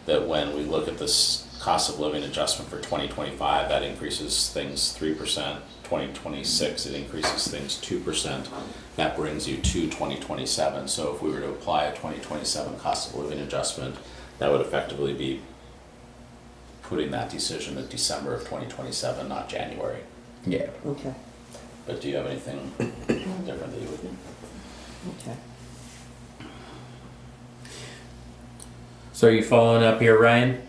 S1: that when we look at this cost of living adjustment for 2025, that increases things 3%. 2026, it increases things 2%. That brings you to 2027. So if we were to apply a 2027 cost of living adjustment, that would effectively be putting that decision in December of 2027, not January.
S6: Yeah.
S2: Okay,
S1: But do you have anything different that you would?
S2: okay.
S6: So are you following up here, Ryan?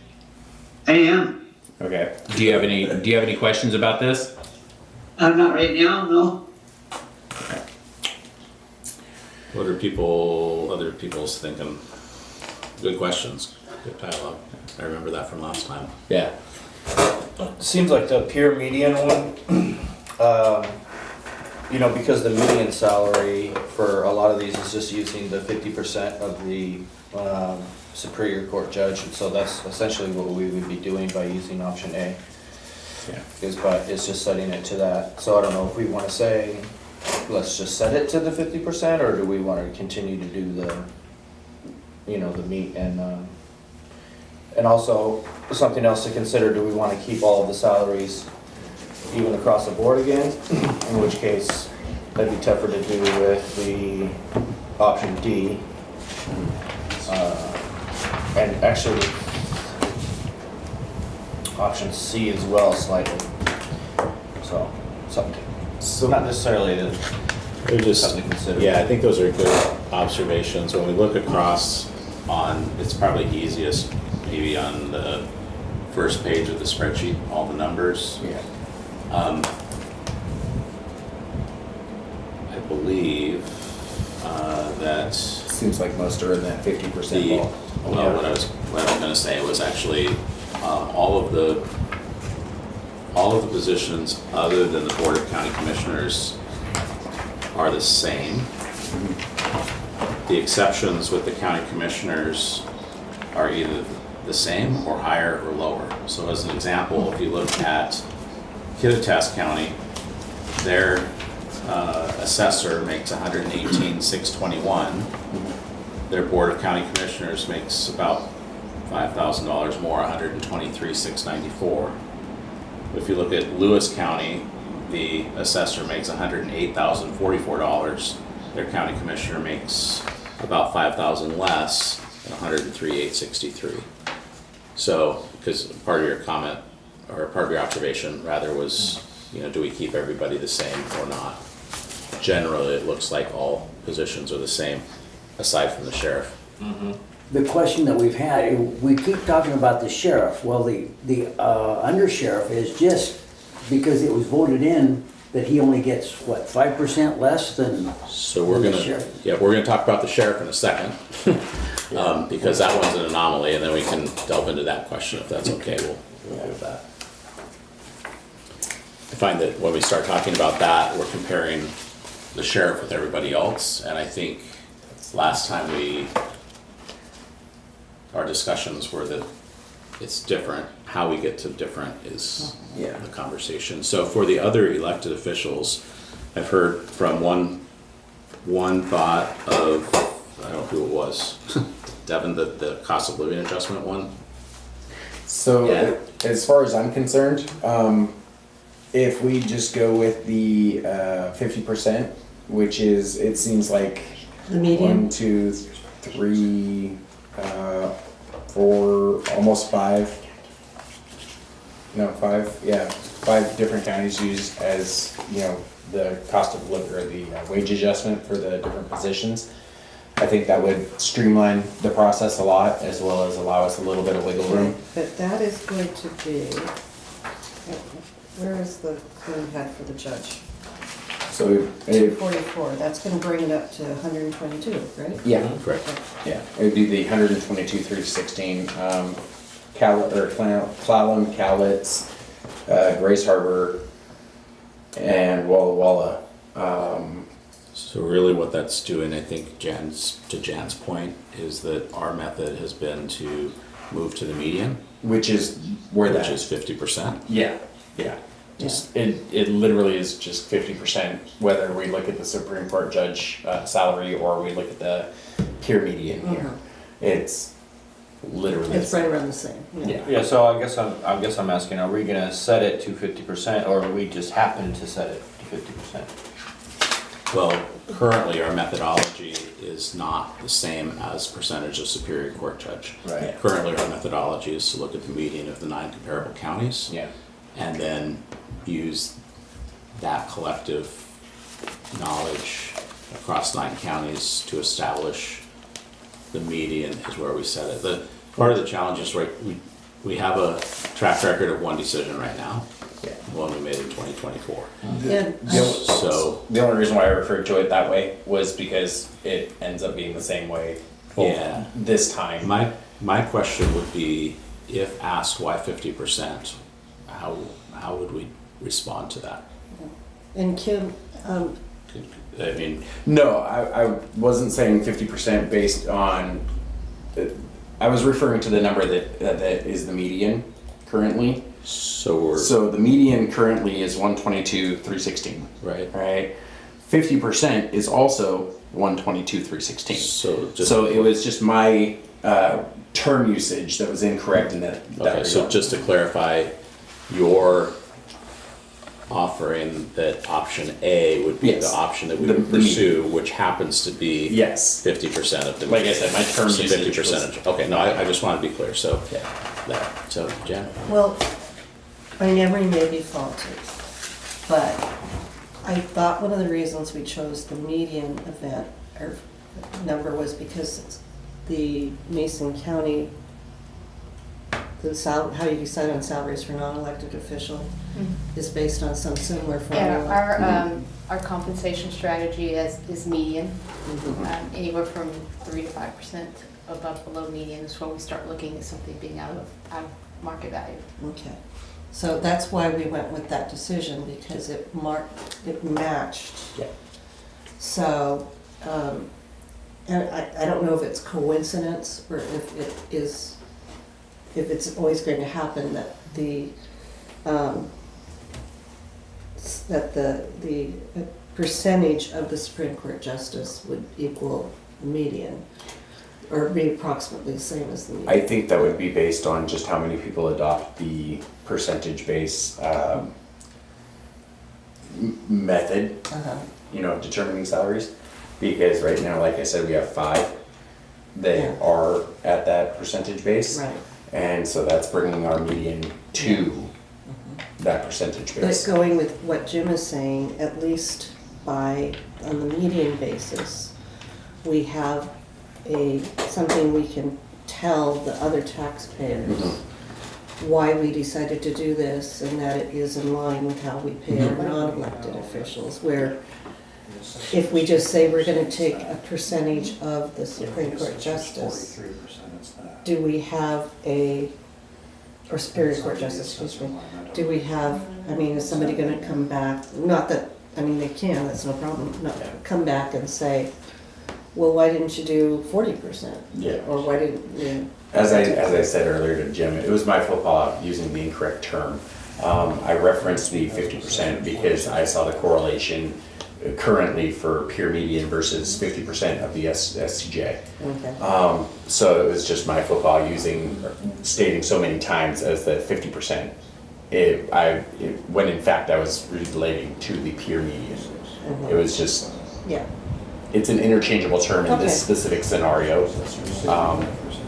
S4: I am,
S6: Okay. Do you have any questions about this?
S4: not right now, no.
S1: What are other people's thinking? Good questions, good dialogue. I remember that from last time.
S6: Yeah.
S3: Seems like the pure median one, because the median salary for a lot of these is just using the 50% of the Superior Court judge, and so that's essentially what we would be doing by using option A.
S6: Yeah.
S3: It's just setting it to that. So I don't know if we want to say, let's just set it to the 50%, or do we want to continue to do the meat and also something else to consider, do we want to keep all of the salaries even across the board again? In which case, that'd be tougher to do with the option D. And actually, option C as well slightly. So, not necessarily
S1: They're just,
S3: something to consider.
S1: yeah, I think those are good observations. When we look across it's probably easiest maybe on the first page of the spreadsheet, all the numbers.
S6: Yeah.
S1: I believe that
S6: Seems like most are in that 50%
S1: the,
S6: ball.
S1: well, what I was gonna say was actually, all of the positions other than the Board of County Commissioners are the same. The exceptions with the county commissioners are either the same or higher or lower. So as an example, if you look at Kittitas County, their assessor makes $118,621. Their Board of County Commissioners makes about $5,000 more, $123,694. If you look at Lewis County, the assessor makes $108,044. Their county commissioner makes about $5,000 less, $103,863. So, because part of your comment, or part of your observation rather, was, do we keep everybody the same or not? Generally, it looks like all positions are the same, aside from the sheriff.
S7: The question that we've had, we keep talking about the sheriff. Well, the undersheriff is just because it was voted in that he only gets, what, 5% less than
S1: So we're
S7: than the
S1: gonna,
S7: sheriff?
S1: yeah, we're gonna talk about the sheriff in a second, because that one's an anomaly, and then we can delve into that question if that's okay. We'll go with that. I find that when we start talking about that, we're comparing the sheriff with everybody else, and I think last time our discussions were that it's different. How we get to different is the conversation. So for the other elected officials, I've heard from one thought of, I don't know who it was, Devin, the cost of living adjustment one.
S12: So
S1: Yeah.
S12: as far as I'm concerned, if we just go with the 50%, which is, it seems like
S2: The median?
S12: 1, 2, 3, 4, almost 5. No, 5. Yeah, 5 different counties use as the cost of living or the wage adjustment for the different positions. I think that would streamline the process a lot, as well as allow us a little bit of wiggle room.
S2: But that is going to be, where is the one we had for the judge?
S12: So,
S2: 244, that's gonna bring it up to 122, right?
S12: yeah,
S1: Correct.
S12: yeah, it would be the 122,316. Clallam, Cowlitz, Grace Harbor, and Walla Walla.
S1: So really what that's doing, I think, to Jan's point, is that our method has been to move to the median,
S12: Which is where
S1: which
S12: that
S1: is 50%.
S12: Yeah, yeah. Just it literally is just 50%, whether we look at the Supreme Court judge salary or we look at the peer median here. It's literally
S2: It's right around the same,
S12: Yeah.
S3: Yeah, so I guess I'm asking, are we gonna set it to 50%, or we just happen to set it to 50%?
S1: Well, currently our methodology is not the same as percentage of Superior Court judge.
S3: Right.
S1: Currently our methodology is to look at the median of the 9 comparable counties.
S12: Yeah.
S1: And then use that collective knowledge across 9 counties to establish the median is where we set it. Part of the challenge is, right, we have a track record of one decision right now, one we made in 2024.
S2: And
S1: So,
S6: The only reason why I referred to it that way was because it ends up being the same way
S1: yeah,
S6: this time.
S1: my question would be, if asked why 50%, how would we respond to that?
S2: And Kim,
S1: I mean,
S6: No, I wasn't saying 50% based on, I was referring to the number that is the median currently.
S1: so
S6: So the median currently is 122,316,
S1: right.
S6: right? 50% is also 122,316.
S1: So
S6: It was just my term usage that was incorrect in that.
S1: Okay, so
S6: regard.
S1: just to clarify, you're offering that option A would be
S6: Yes.
S1: the option that we
S6: The
S1: would pursue, which happens to be
S6: Yes.
S1: 50% of the.
S6: Like I said, my term
S1: so
S6: usage
S1: 50%.
S6: was-
S1: Okay, no, I just want to be clear, so, so, Jen?
S2: well, my memory may be faulty, but I thought one of the reasons we chose the median event or number was because the Mason County, how you decide on salaries for non-elected official is based on some similar
S9: Yeah,
S2: formula.
S9: our compensation strategy is median, anywhere from 3 to 5% above below median is when we start looking at something being out of market value.
S2: Okay, so that's why we went with that decision, because it matched.
S6: Yeah.
S2: So, and I don't know if it's coincidence or if it is if it's always going to happen, that the percentage of the Supreme Court justice would equal the median, or be approximately the same as the median.
S6: I think that would be based on just how many people adopt the percentage base method, you know, of determining salaries. Because right now, like I said, we have 5 that
S2: Yeah.
S6: are at that percentage base.
S2: Right.
S6: And so that's bringing our median to that percentage
S2: But
S6: base.
S2: going with what Jim is saying, at least on the median basis, we have something we can tell the other taxpayers why we decided to do this, and that it is in line with how we pay our non-elected officials, where if we just say we're gonna take a percentage of the Supreme Court justice, do we have or Superior Court justice, excuse me, do we have, I mean, is somebody gonna come back, not that, I mean, they can, that's no problem, come back and say, well, why didn't you do 40%?
S6: Yeah.
S2: Or why didn't you?
S6: As I said earlier to Jim, it was my faux pas using the incorrect term. I referenced the 50% because I saw the correlation currently for peer median versus 50% of the SCJ.
S2: Okay.
S6: So it was just my faux pas stating so many times as the 50%. When in fact I was relating to the peer median. It was just,
S2: Yeah,
S6: it's an interchangeable term in
S2: Okay.
S6: this specific scenario,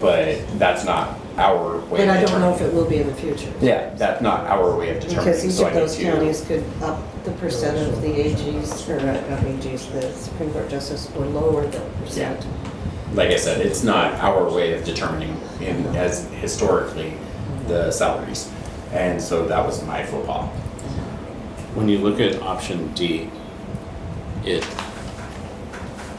S6: but that's not our way
S2: and
S6: of
S2: I don't know if
S6: determining.
S2: it will be in the future.
S6: Yeah, that's not our way of determining.
S2: Because each
S6: so I
S2: of
S6: need
S2: those
S6: to-
S2: counties could up the percent of the AGs, or not AGs, the Supreme Court justice, or lower the percent.
S6: Like I said, it's not our way of determining as historically the salaries. And so that was my faux pas.
S1: When you look at option D, it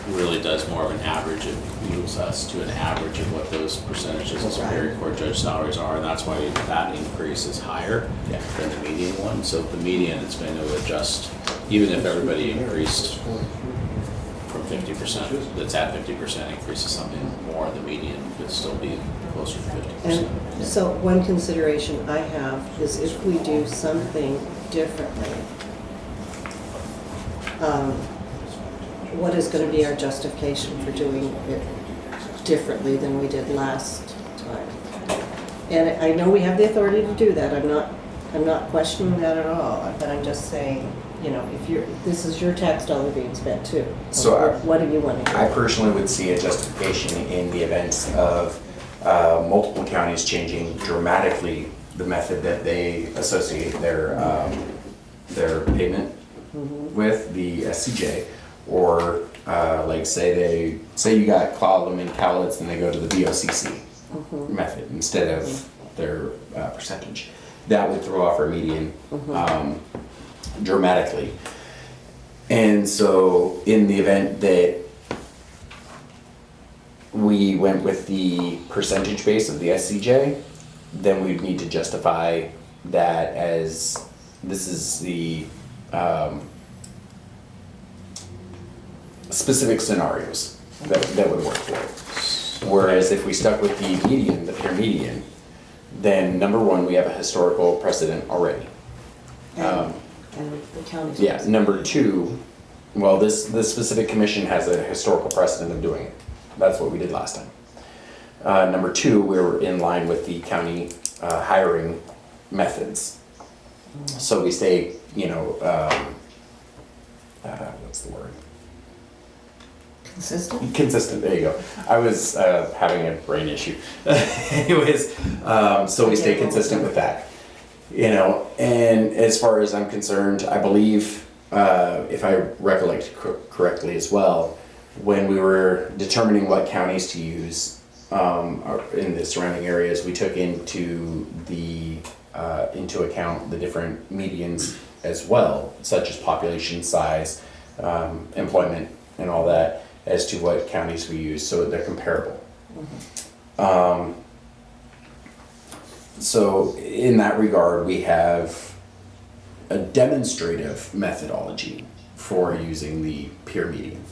S1: really does more of an average. It moves us to an average of what those percentages of Superior Court judge salaries are, and that's why that increase is higher than the median one. So the median is going to adjust, even if everybody increased from 50%, that's at 50% increases something more, the median could still be closer to 50%.
S2: And so one consideration I have is if we do something differently, what is going to be our justification for doing it differently than we did last time? And I know we have the authority to do that. I'm not questioning that at all. But I'm just saying, you know, if this is your tax dollar being spent too.
S6: So
S2: what do you want to do?
S6: I personally would see a justification in the events of multiple counties changing dramatically the method that they associate their payment with the SCJ, or like say you got Clallam and Cowlitz and they go to the BOCC method instead of their percentage. That would throw off our median dramatically. And so in the event that we went with the percentage base of the SCJ, then we'd need to justify that as this is the specific scenarios that would work for it. Whereas if we stuck with the median, the pure median, then number one, we have a historical precedent already.
S2: And the county's.
S6: Yeah, number two, well, this specific commission has a historical precedent of doing it. That's what we did last time. Number two, we're in line with the county hiring methods. So we stay, you know, what's the word?
S2: Consistent?
S6: Consistent, there you go. I was having a brain issue. Anyways, so we stay consistent with that. You know, and as far as I'm concerned, I believe, if I recollect correctly as well, when we were determining what counties to use in the surrounding areas, we took into account the different medians as well, such as population size, employment, and all that, as to what counties we use, so they're comparable. So in that regard, we have a demonstrative methodology for using the peer median.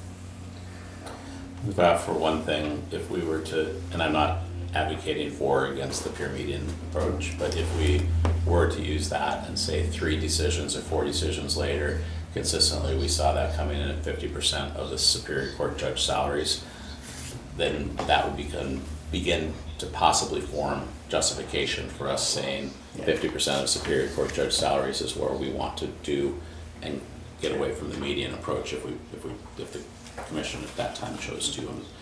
S1: That for one thing, if we were to, and I'm not advocating for or against the peer median approach, but if we were to use that and say 3 decisions or 4 decisions later, consistently we saw that coming in at 50% of the Superior Court judge salaries, then that would begin to possibly form justification for us saying 50% of Superior Court judge salaries is where we want to do and get away from the median approach if the commission at that time chose to.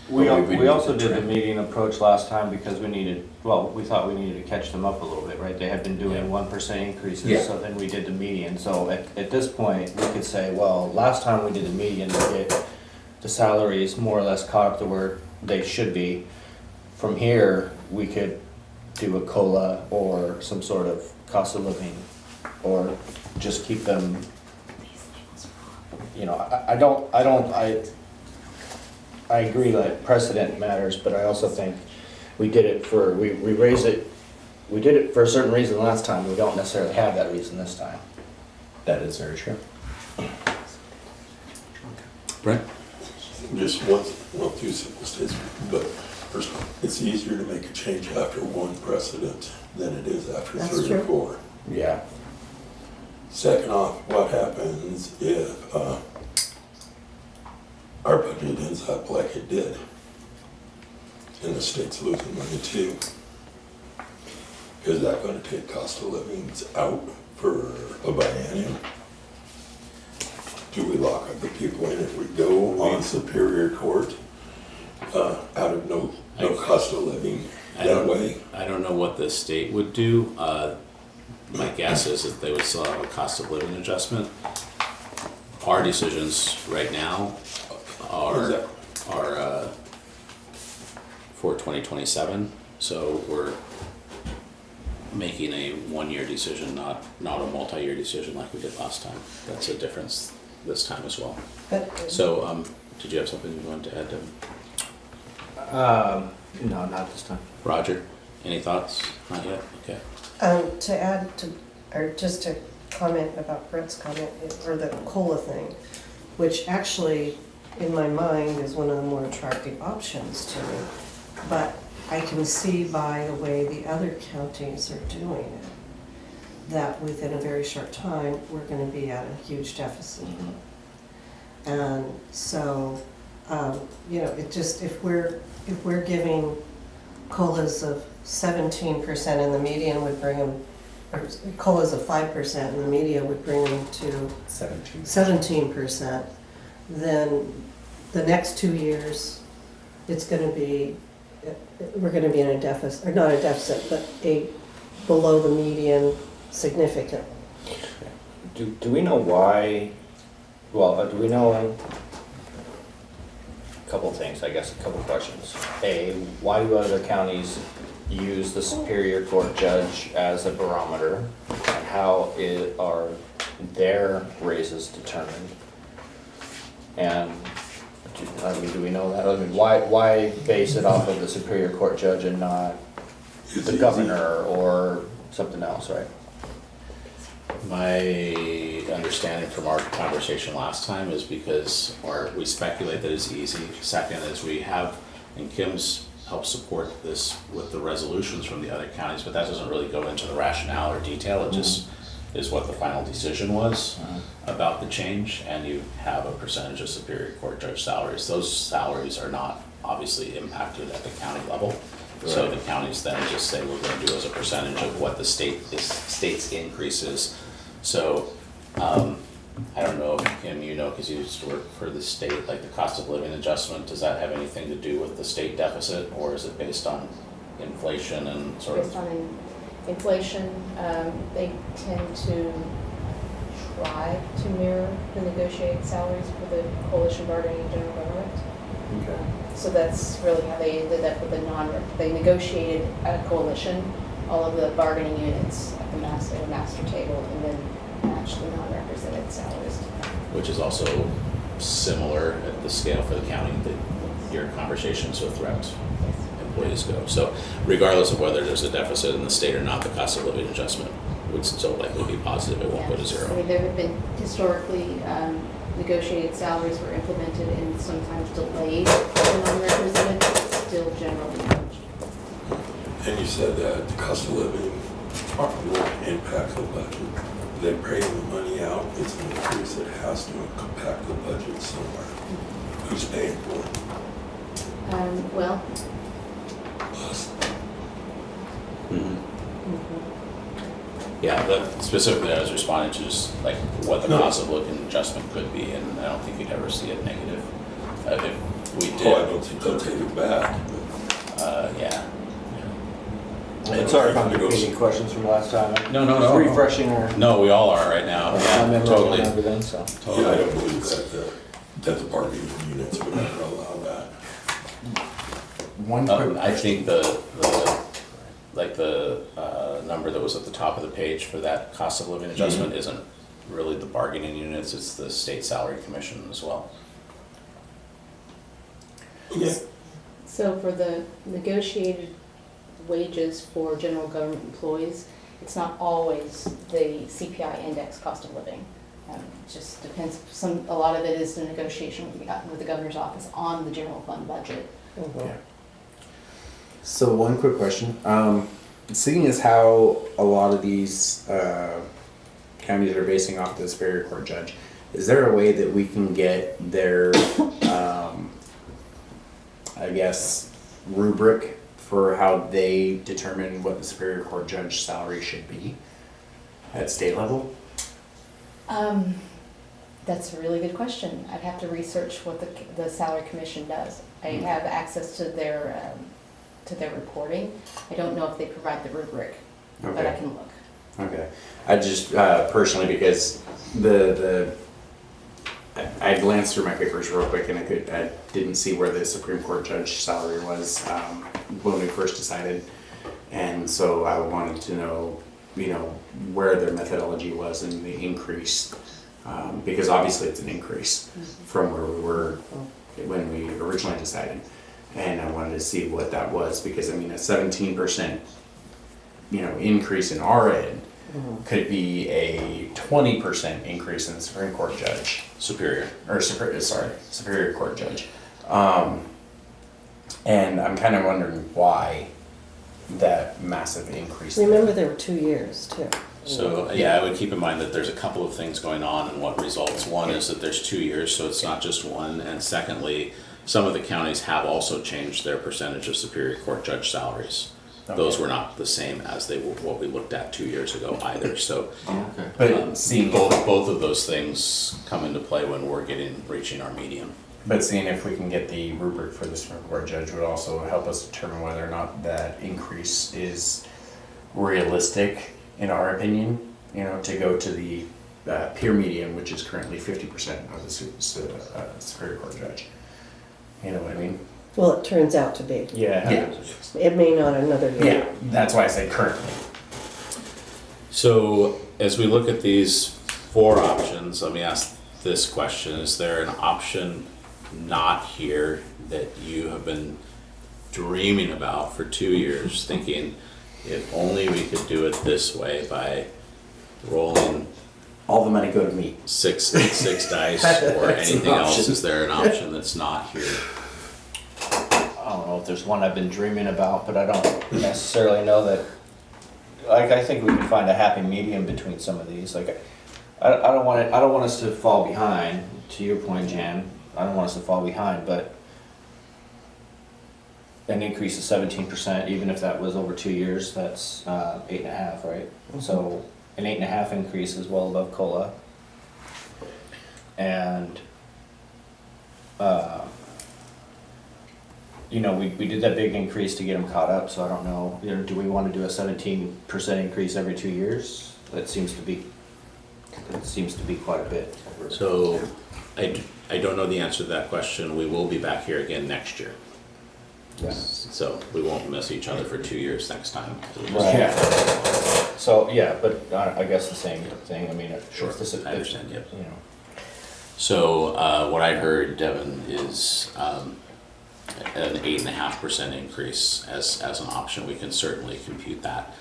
S3: We
S6: need
S3: also
S6: to
S3: did the
S6: trim.
S3: median approach last time because we thought we needed to catch them up a little bit, right? They had been doing 1% increases,
S6: Yeah.
S3: so then we did the median. So at this point, we could say, well, last time we did the median to get the salaries more or less caught up to where they should be. From here, we could do a COLA or some sort of cost of living, or just keep them, you know, I agree that precedent matters, but I also think we did it for, we raised it, we did it for a certain reason last time, we don't necessarily have that reason this time.
S6: That is very true.
S1: Brent?
S5: Just one, two simple statements, but first, it's easier to make a change after one precedent than it is after
S2: That's
S5: 3 or
S2: true.
S5: 4.
S6: Yeah.
S5: Second off, what happens if our budget ends up like it did and the state's losing money too? Is that going to take cost of livings out for a biennium? Do we lock up the people in if we go on Superior Court out of no cost of living that way?
S1: I don't know what the state would do. My guess is that they would still have a cost of living adjustment. Our decisions right now are for 2027, so we're making a 1-year decision, not a multi-year decision like we did last time. That's a difference this time as well.
S2: But
S1: So, did you have something you wanted to add, Devin?
S3: No, not this time.
S1: Roger, any thoughts? Not yet? Okay.
S2: To add to, or just to comment about Brett's comment, or the COLA thing, which actually, in my mind, is one of the more attractive options to me. But I can see by the way the other counties are doing it, that within a very short time, we're gonna be at a huge deficit. And so, you know, it just, if we're giving COLAs of 17% and the median would bring them, or COLAs of 5% and the median would bring them to 17%, then the next 2 years, it's gonna be, we're gonna be in a deficit, or not a deficit, but a below the median significant.
S3: Do we know why, well, do we know, a couple things, I guess, a couple questions. A, why do other counties use the Superior Court judge as a barometer? And how are their raises determined? And, do we know that? I mean, why base it off of the Superior Court judge and not
S5: It's
S3: the
S5: easy.
S3: governor or something else, right?
S1: My understanding from our conversation last time is because, or we speculate that it's easy. Second is we have, and Kim's helped support this with the resolutions from the other counties, but that doesn't really go into the rationale or detail. It just is what the final decision was about the change, and you have a percentage of Superior Court judge salaries. Those salaries are not obviously impacted at the county level. So the counties then just say we're going to do as a percentage of what the state's increases. So I don't know, Kim, you know, because you used to work for the state, like the cost of living adjustment, does that have anything to do with the state deficit, or is it based on inflation and sort
S9: Based
S1: of?
S9: on inflation, they tend to try to mirror the negotiated salaries for the coalition bargaining in general government.
S3: Okay.
S9: So that's really how they ended up with they negotiated a coalition, all of the bargaining units at the master table, and then matched the non-represented salaries.
S1: Which is also similar at the scale for the county that your conversations with reps employees go. So regardless of whether there's a deficit in the state or not, the cost of living adjustment would still likely be positive. It won't go to
S9: I
S1: zero.
S9: mean, there have been historically negotiated salaries were implemented and sometimes delayed for non-represented, but still generally matched.
S5: And you said that the cost of living will impact the budget. They pay the money out, it's an increase that has to impact the budget somewhere. Who's paying for it?
S9: Well,
S5: Us.
S1: Yeah, but specifically I was responding to just like what the
S5: No.
S1: cost of living adjustment could be, and I don't think you'd ever see it negative. If we did.
S5: Oh, I don't think they'll take it back,
S1: Yeah.
S3: And sorry if I'm repeating questions from last time.
S1: No, no,
S3: Just
S1: no.
S3: refreshing our
S1: No, we all are right now.
S3: our
S1: Yeah,
S3: memory
S1: totally.
S3: and everything, so.
S5: but, yeah, I don't believe that the bargaining units would ever allow that.
S12: One quick
S1: I think the number that was at the top of the page for that cost of living adjustment isn't really the bargaining units, it's the state salary commission as well.
S5: Yeah.
S9: so for the negotiated wages for general government employees, it's not always the CPI index cost of living. It just depends, a lot of it is the negotiation with the governor's office on the general fund budget.
S12: Yeah. So one quick question. Seeing as how a lot of these counties are basing off the Superior Court judge, is there a way that we can get their, I guess, rubric for how they determine what the Superior Court judge salary should be at state level?
S9: That's a really good question. I'd have to research what the salary commission does. I have access to their reporting. I don't know if they provide the rubric, but I
S12: Okay.
S9: can look.
S12: Okay. I just personally, because I glanced through my papers real quick and I didn't see where the Supreme Court judge salary was when we first decided, and so I wanted to know, where their methodology was in the increase, because obviously it's an increase from where we were when we originally decided, and I wanted to see what that was, because a 17% increase in our ed could be a 20% increase in the Supreme Court judge. Superior Court judge. And I'm kind of wondering why that massive increase.
S2: Remember, there were 2 years too.
S1: So, yeah, I would keep in mind that there's a couple of things going on and what results. One is that there's 2 years, so it's not just one. And secondly, some of the counties have also changed their percentage of Superior Court judge salaries. Those were not the same as they were what we looked at 2 years ago either. So,
S12: But seeing
S1: both of those things come into play when we're reaching our median.
S12: But seeing if we can get the rubric for the Supreme Court judge would also help us determine whether or not that increase is realistic, in our opinion, to go to the peer median, which is currently 50% of the Superior Court judge. You know what I mean?
S2: Well, it turns out to be.
S12: Yeah.
S2: It may not another year.
S12: Yeah, that's why I say currently.
S1: So as we look at these 4 options, let me ask this question. Is there an option not here that you have been dreaming about for 2 years, thinking if only we could do it this way by rolling
S12: All the money go to me.
S1: six dice or
S12: That's an
S1: anything else?
S12: option.
S1: Is there an option that's not here?
S3: I don't know if there's one I've been dreaming about, but I don't necessarily know that, I think we can find a happy medium between some of these, I don't want us to fall behind, to your point, Jan, I don't want us to fall behind, but an increase of 17%, even if that was over 2 years, that's 8.5, right? So an 8.5 increase is well above COLA. And we did that big increase to get them caught up, so I don't know, do we want to do a 17% increase every 2 years? That seems to be quite a bit.
S1: So I don't know the answer to that question. We will be back here again next year.
S3: Yeah.
S1: So we won't miss each other for 2 years next time.
S3: Right. So, yeah, but I guess the same thing,
S1: Sure,
S3: if this is-
S1: I understand, yep.
S3: you know.
S1: So what I heard, Devin, is an 8.5% increase as an option. We can certainly compute that.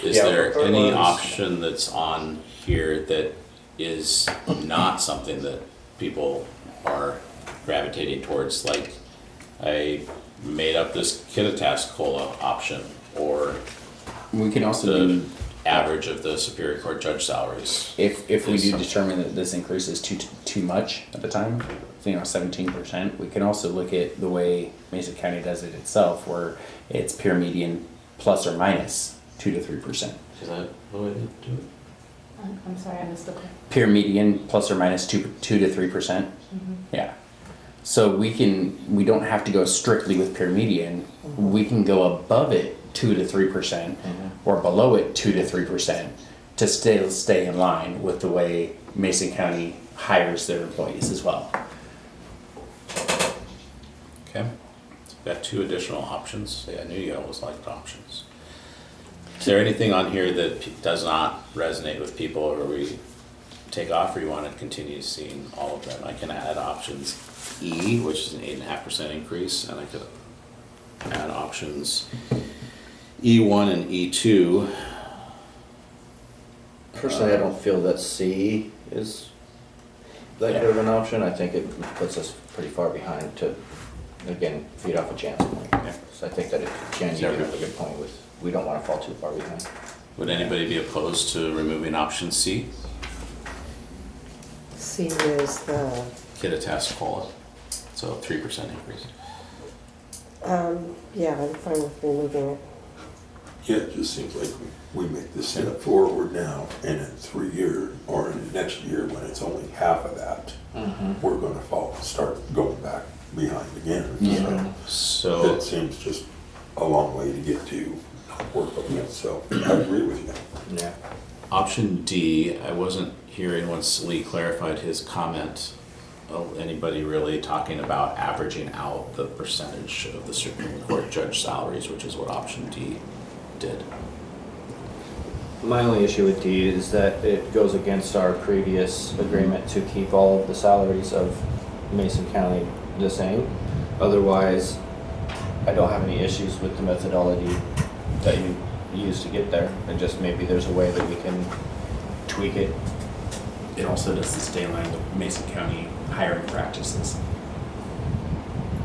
S1: Is
S3: Yeah,
S1: there
S3: or
S1: any
S3: is-
S1: option that's on here that is not something that people are gravitating towards? Like, I made up this Kittitas COLA option, or
S6: We can also
S1: the
S6: do,
S1: average of the Superior Court judge salaries?
S6: if we
S1: Is
S6: do
S1: some-
S6: determine that this increase is too much at the time, 17%, we can also look at the way Mason County does it itself, where it's peer median plus or minus 2 to 3%.
S1: Is that the way to do it?
S9: I'm sorry, I missed the question.
S6: Peer median plus or minus 2 to 3%. Yeah. So we don't have to go strictly with peer median. We can go above it 2 to 3% or below it 2 to 3% to still stay in line with the way Mason County hires their employees as well.
S1: Okay, so we've got 2 additional options. Yeah, I knew you always liked options. Is there anything on here that does not resonate with people, or we take off, or you want to continue seeing all of them? I can add options E, which is an 8.5% increase, and I could add options E1 and E2.
S13: Personally, I don't feel that C is that good of an option. I think it puts us pretty far behind to, again, feed off of Jan's point.
S1: Yeah.
S13: So I think that Jan, you have a good point with, we don't want to fall too far behind.
S1: Would anybody be opposed to removing option C?
S2: C is the,
S1: Kid attest COLA, so 3% increase.
S2: yeah, I'm fine with removing it.
S5: Yeah, it just seems like we make this step forward now, and in 3 years, or in the next year, when it's only half of that, we're gonna start going back behind again.
S6: Yeah.
S5: So
S1: So
S5: it seems just a long way to get to work on it, so I agree with you.
S13: Yeah.
S1: option D, I wasn't hearing once Lee clarified his comment, anybody really talking about averaging out the percentage of the Supreme Court judge salaries, which is what option D did.
S3: My only issue with D is that it goes against our previous agreement to keep all of the salaries of Mason County the same. Otherwise, I don't have any issues with the methodology that you use to get there. And just maybe there's a way that we can tweak it.
S6: It also does to stay in line with Mason County hiring practices.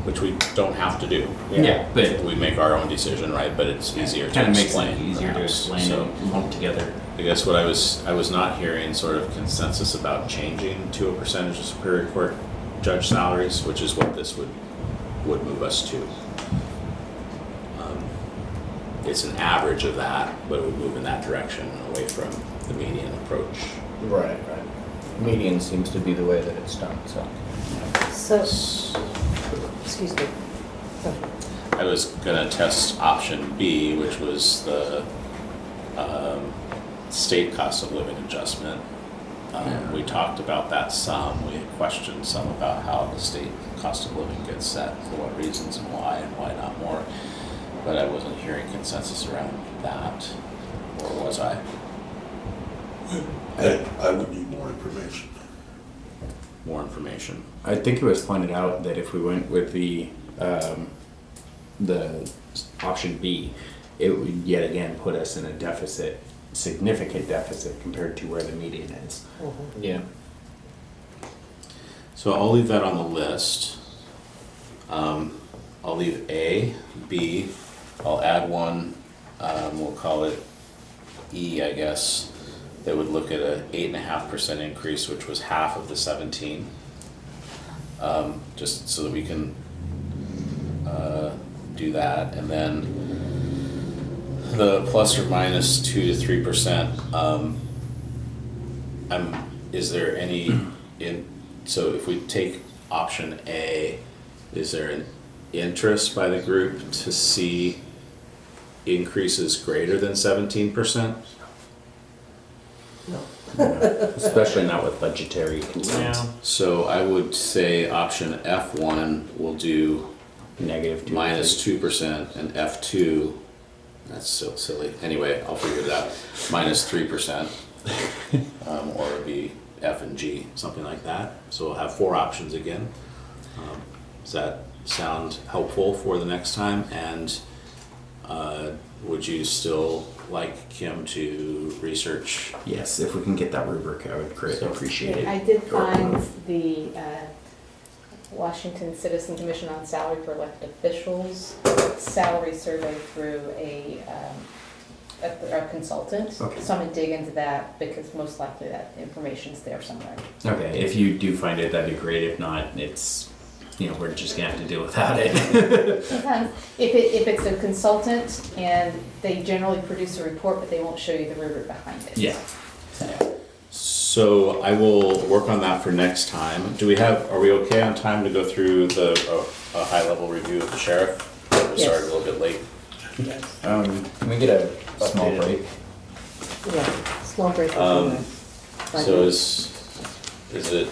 S1: Which we don't have to do.
S6: Yeah, but
S1: We make our own decision, right, but it's easier to
S6: kind of makes
S1: explain.
S6: it easier to
S1: perhaps.
S6: explain
S1: So
S6: and lump together.
S1: I guess what I was not hearing sort of consensus about changing to a percentage of Superior Court judge salaries, which is what this would move us to. It's an average of that, but it would move in that direction away from the median approach.
S3: Right. Median seems to be the way that it's done, so.
S2: So, excuse me.
S1: I was gonna test option B, which was the state cost of living adjustment. We talked about that some. We had questioned some about how the state cost of living gets set, for what reasons and why not more. But I wasn't hearing consensus around that, or was I?
S5: I would need more information.
S1: More information.
S6: I think it was pointed out that if we went with the option B, it would yet again put us in a deficit, significant deficit compared to where the median is.
S3: Yeah.
S1: So I'll leave that on the list. I'll leave A, B, I'll add one, we'll call it E, I guess, that would look at a 8.5% increase, which was half of the 17. Just so that we can do that, and then the plus or minus 2 to 3%. Is there any so if we take option A, is there an interest by the group to see increases greater than 17%?
S6: Especially not with budgetary concerns.
S1: So I would say option F1 will do
S6: Negative 2%.
S1: minus 2%, and F2, that's so silly. Anyway, I'll figure it out. Minus 3%, or it'd be F and G, something like that. So we'll have 4 options again. Does that sound helpful for the next time? And would you still like Kim to research?
S6: Yes, if we can get that rubric, I would greatly appreciate it.
S9: I did find the Washington Citizen Commission on Salary for Elected Officials salary survey through a consultant.
S6: Okay.
S9: So I'm gonna dig into that because most likely that information's there somewhere.
S6: Okay, if you do find it, that'd be great. If not, it's, we're just gonna have to deal without it.
S9: Sometimes, if it's a consultant and they generally produce a report, but they won't show you the rubric behind it.
S6: Yeah.
S1: So I will work on that for next time. Are we okay on time to go through a high-level review of the sheriff? We
S2: Yes.
S1: started a little bit late.
S2: Yes.
S12: Can we get a small
S13: Updated.
S12: break?
S2: Yeah, small break.
S1: So is it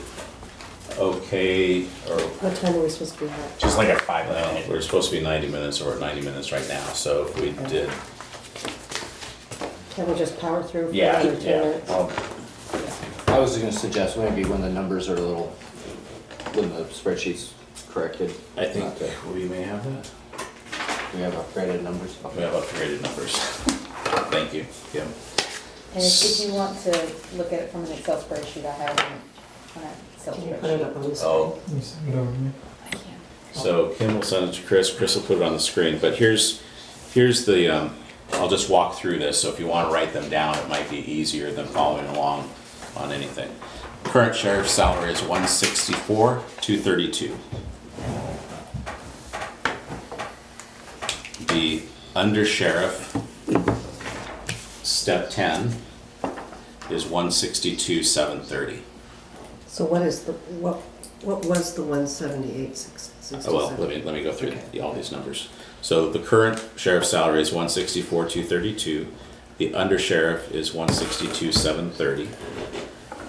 S1: okay, or
S2: What time are we supposed to be at?
S6: Just like a 5-minute.
S1: we're supposed to be 90 minutes, or we're at 90 minutes right now, so if we did,
S2: Can we just power through for
S6: Yeah,
S2: another 10
S6: yeah.
S2: minutes?
S13: I was gonna suggest maybe when the numbers are when the spreadsheet's corrected.
S1: I think
S13: not to-
S1: we may have that.
S13: We have upgraded numbers.
S1: We have upgraded numbers. Thank you, Kim.
S9: And if you want to look at it from an Excel spreadsheet, I have one on an Excel
S2: Can you put it
S9: spreadsheet.
S2: up on the screen?
S1: Oh,
S9: I can.
S1: so Kim will send it to Chris will put it on the screen, but here's the, I'll just walk through this, so if you want to write them down, it might be easier than following along on anything. Current sheriff's salary is $164,232. The undersheriff, step 10, is $162,730.
S2: So what was the 178,667?
S1: Oh, well, let me go through all these numbers. So the current sheriff's salary is $164,232. The undersheriff is $162,730.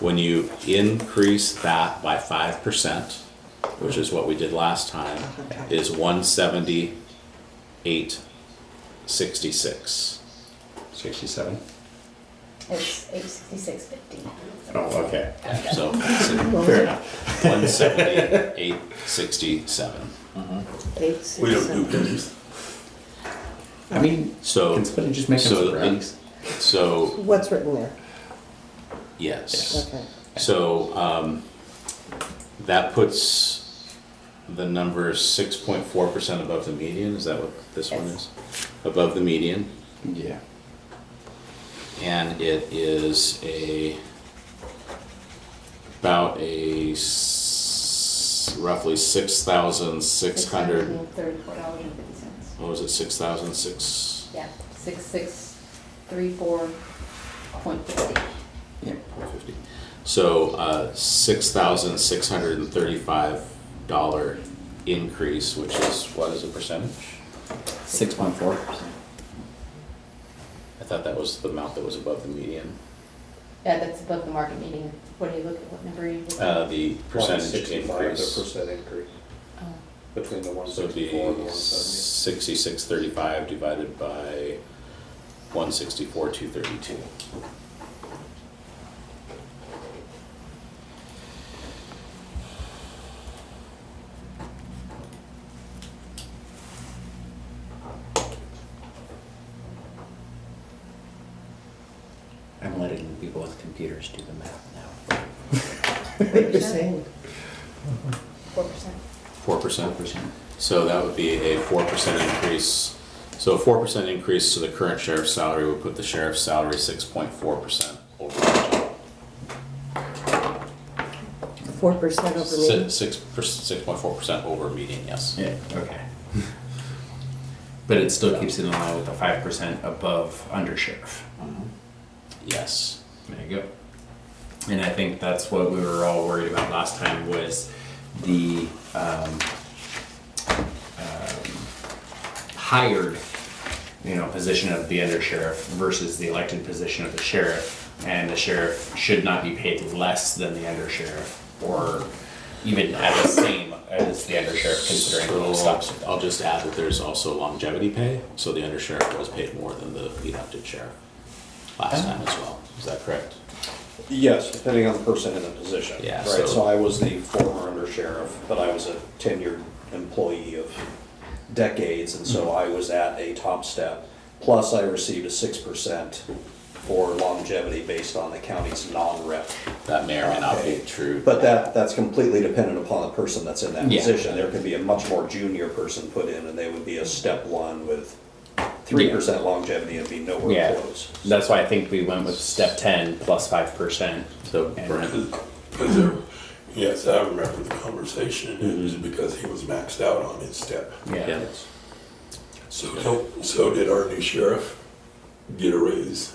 S1: When you increase that by 5%, which is what we did last time, is $178,866.
S6: 67.
S9: It's 866.50.
S6: Oh, okay.
S1: So fair enough. 178,867.
S5: We don't do pennies.
S6: I mean,
S1: So
S6: can somebody just make us
S1: so
S6: some brownies?
S1: so
S2: What's written there?
S1: yes.
S2: Okay.
S1: So that puts the number 6.4% above the median. Is that what this one is? Above the median,
S6: Yeah.
S1: and it is about roughly 6,600.
S9: $634.50.
S1: What was it? 6,006.
S9: Yeah, 6634.50.
S6: Yeah.
S1: 50. So $6,635 increase, which is what is the percentage?
S6: 6.4%.
S1: I thought that was the amount that was above the median.
S9: Yeah, that's above the market median. What do you look at? What number are you looking at?
S1: The percentage
S11: 165,
S1: increase.
S11: the percent increase
S9: Oh.
S11: between the
S1: So it'd be
S11: 164 and the 170.
S1: 6635 divided by 164,232.
S6: I'm letting people with computers do the math now.
S2: What you're saying?
S9: 4%.
S1: 4%. So that would be a 4% increase. So a 4% increase to the current sheriff's salary would put the sheriff's salary 6.4% over budget.
S2: 4% over me?
S1: 6.4% over median, yes.
S6: Yeah, okay. But it still keeps it in line with the 5% above undersheriff.
S1: Yes.
S6: There you go. And I think that's what we were all worried about last time was the hired, position of the undersheriff versus the elected position of the sheriff. And the sheriff should not be paid less than the undersheriff or even at the same as the undersheriff considering the stops.
S1: So I'll just add that there's also longevity pay, so the undersheriff was paid more than the elected sheriff last time as well. Is that correct?
S11: Yes, depending on the person in the position.
S1: Yeah,
S11: Right,
S1: so-
S11: so I was the former undersheriff, but I was a tenured employee of decades, and so I was at a top step. Plus, I received a 6% for longevity based on the county's non-rep.
S1: That may or may not be true.
S11: But that's completely dependent upon the person that's in that
S6: Yeah.
S11: position. There could be a much more junior person put in, and they would be a step one with 3% longevity and be nowhere
S6: Yeah.
S11: close.
S6: That's why I think we went with step 10 plus 5%.
S1: So
S6: And-
S1: Brent,
S5: Yes, I remember the conversation, and it was because he was maxed out on his step.
S6: Yeah.
S1: yeah,
S5: So did our new sheriff get a raise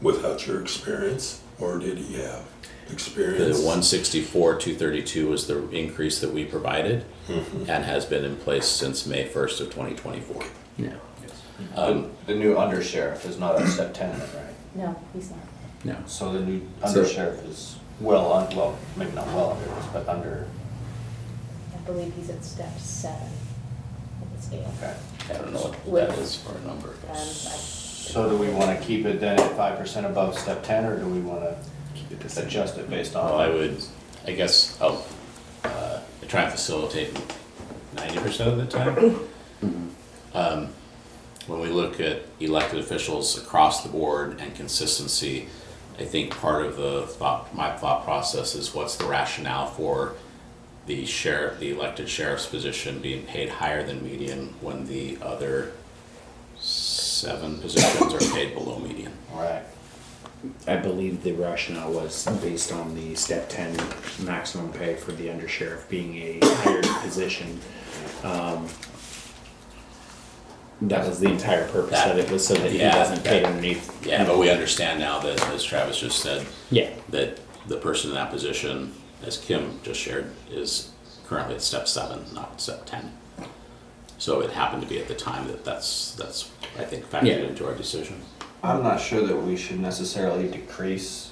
S5: without your experience, or did he have
S1: the
S5: experience?
S1: 164, 232 was the increase that we provided and has been in place since May 1st of 2024.
S6: Yeah.
S3: The new undersheriff is not at step 10, right?
S9: No, he's not.
S6: No.
S3: So the new undersheriff is well, maybe not well under this, but under,
S9: I believe he's at step 7 of the scale.
S3: okay.
S1: I don't know what that is for a number.
S3: So do we want to keep it then at 5% above step 10, or do we want to adjust it based on?
S1: Well, I guess I'll try and facilitate 90% of the time. When we look at elected officials across the board and consistency, I think part of my thought process is what's the rationale for the elected sheriff's position being paid higher than median when the other 7 positions are paid below median.
S3: Right.
S6: I believe the rationale was based on the step 10 maximum pay for the undersheriff being a higher position. That was the entire purpose of it, was so that he wasn't paid underneath.
S1: Yeah, but we understand now that, as Travis just said,
S6: Yeah.
S1: that the person in that position, as Kim just shared, is currently at step 7, not step 10. So it happened to be at the time that's I think factored into our decision.
S3: I'm not sure that we should necessarily decrease,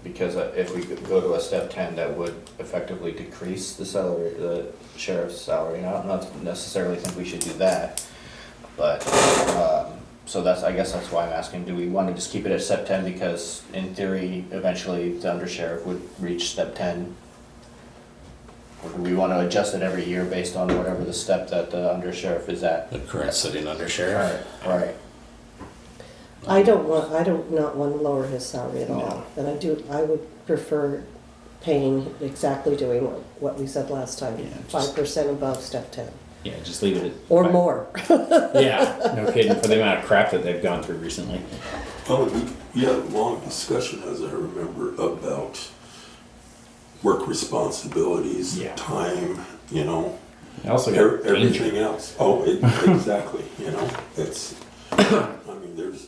S3: because if we could go to a step 10, that would effectively decrease the salary, the sheriff's salary. I don't necessarily think we should do that, but, so I guess that's why I'm asking, do we want to just keep it at step 10, because in theory, eventually the undersheriff would reach step 10? Or do we want to adjust it every year based on whatever the step that the undersheriff is at?
S1: The current sitting under sheriff.
S3: Right.
S2: I don't not want to lower his salary at all, and I would prefer paying, exactly doing what we said last time,
S6: Yeah,
S2: 5% above step 10,
S6: Yeah, just leave it at.
S2: or more.
S6: Yeah, no kidding, for the amount of crap that they've gone through recently.
S5: Oh, we had a long discussion, as I remember, about work responsibilities,
S6: Yeah.
S5: time, you know,
S6: I also got
S5: everything else. Oh, exactly, you know, it's, I mean, there's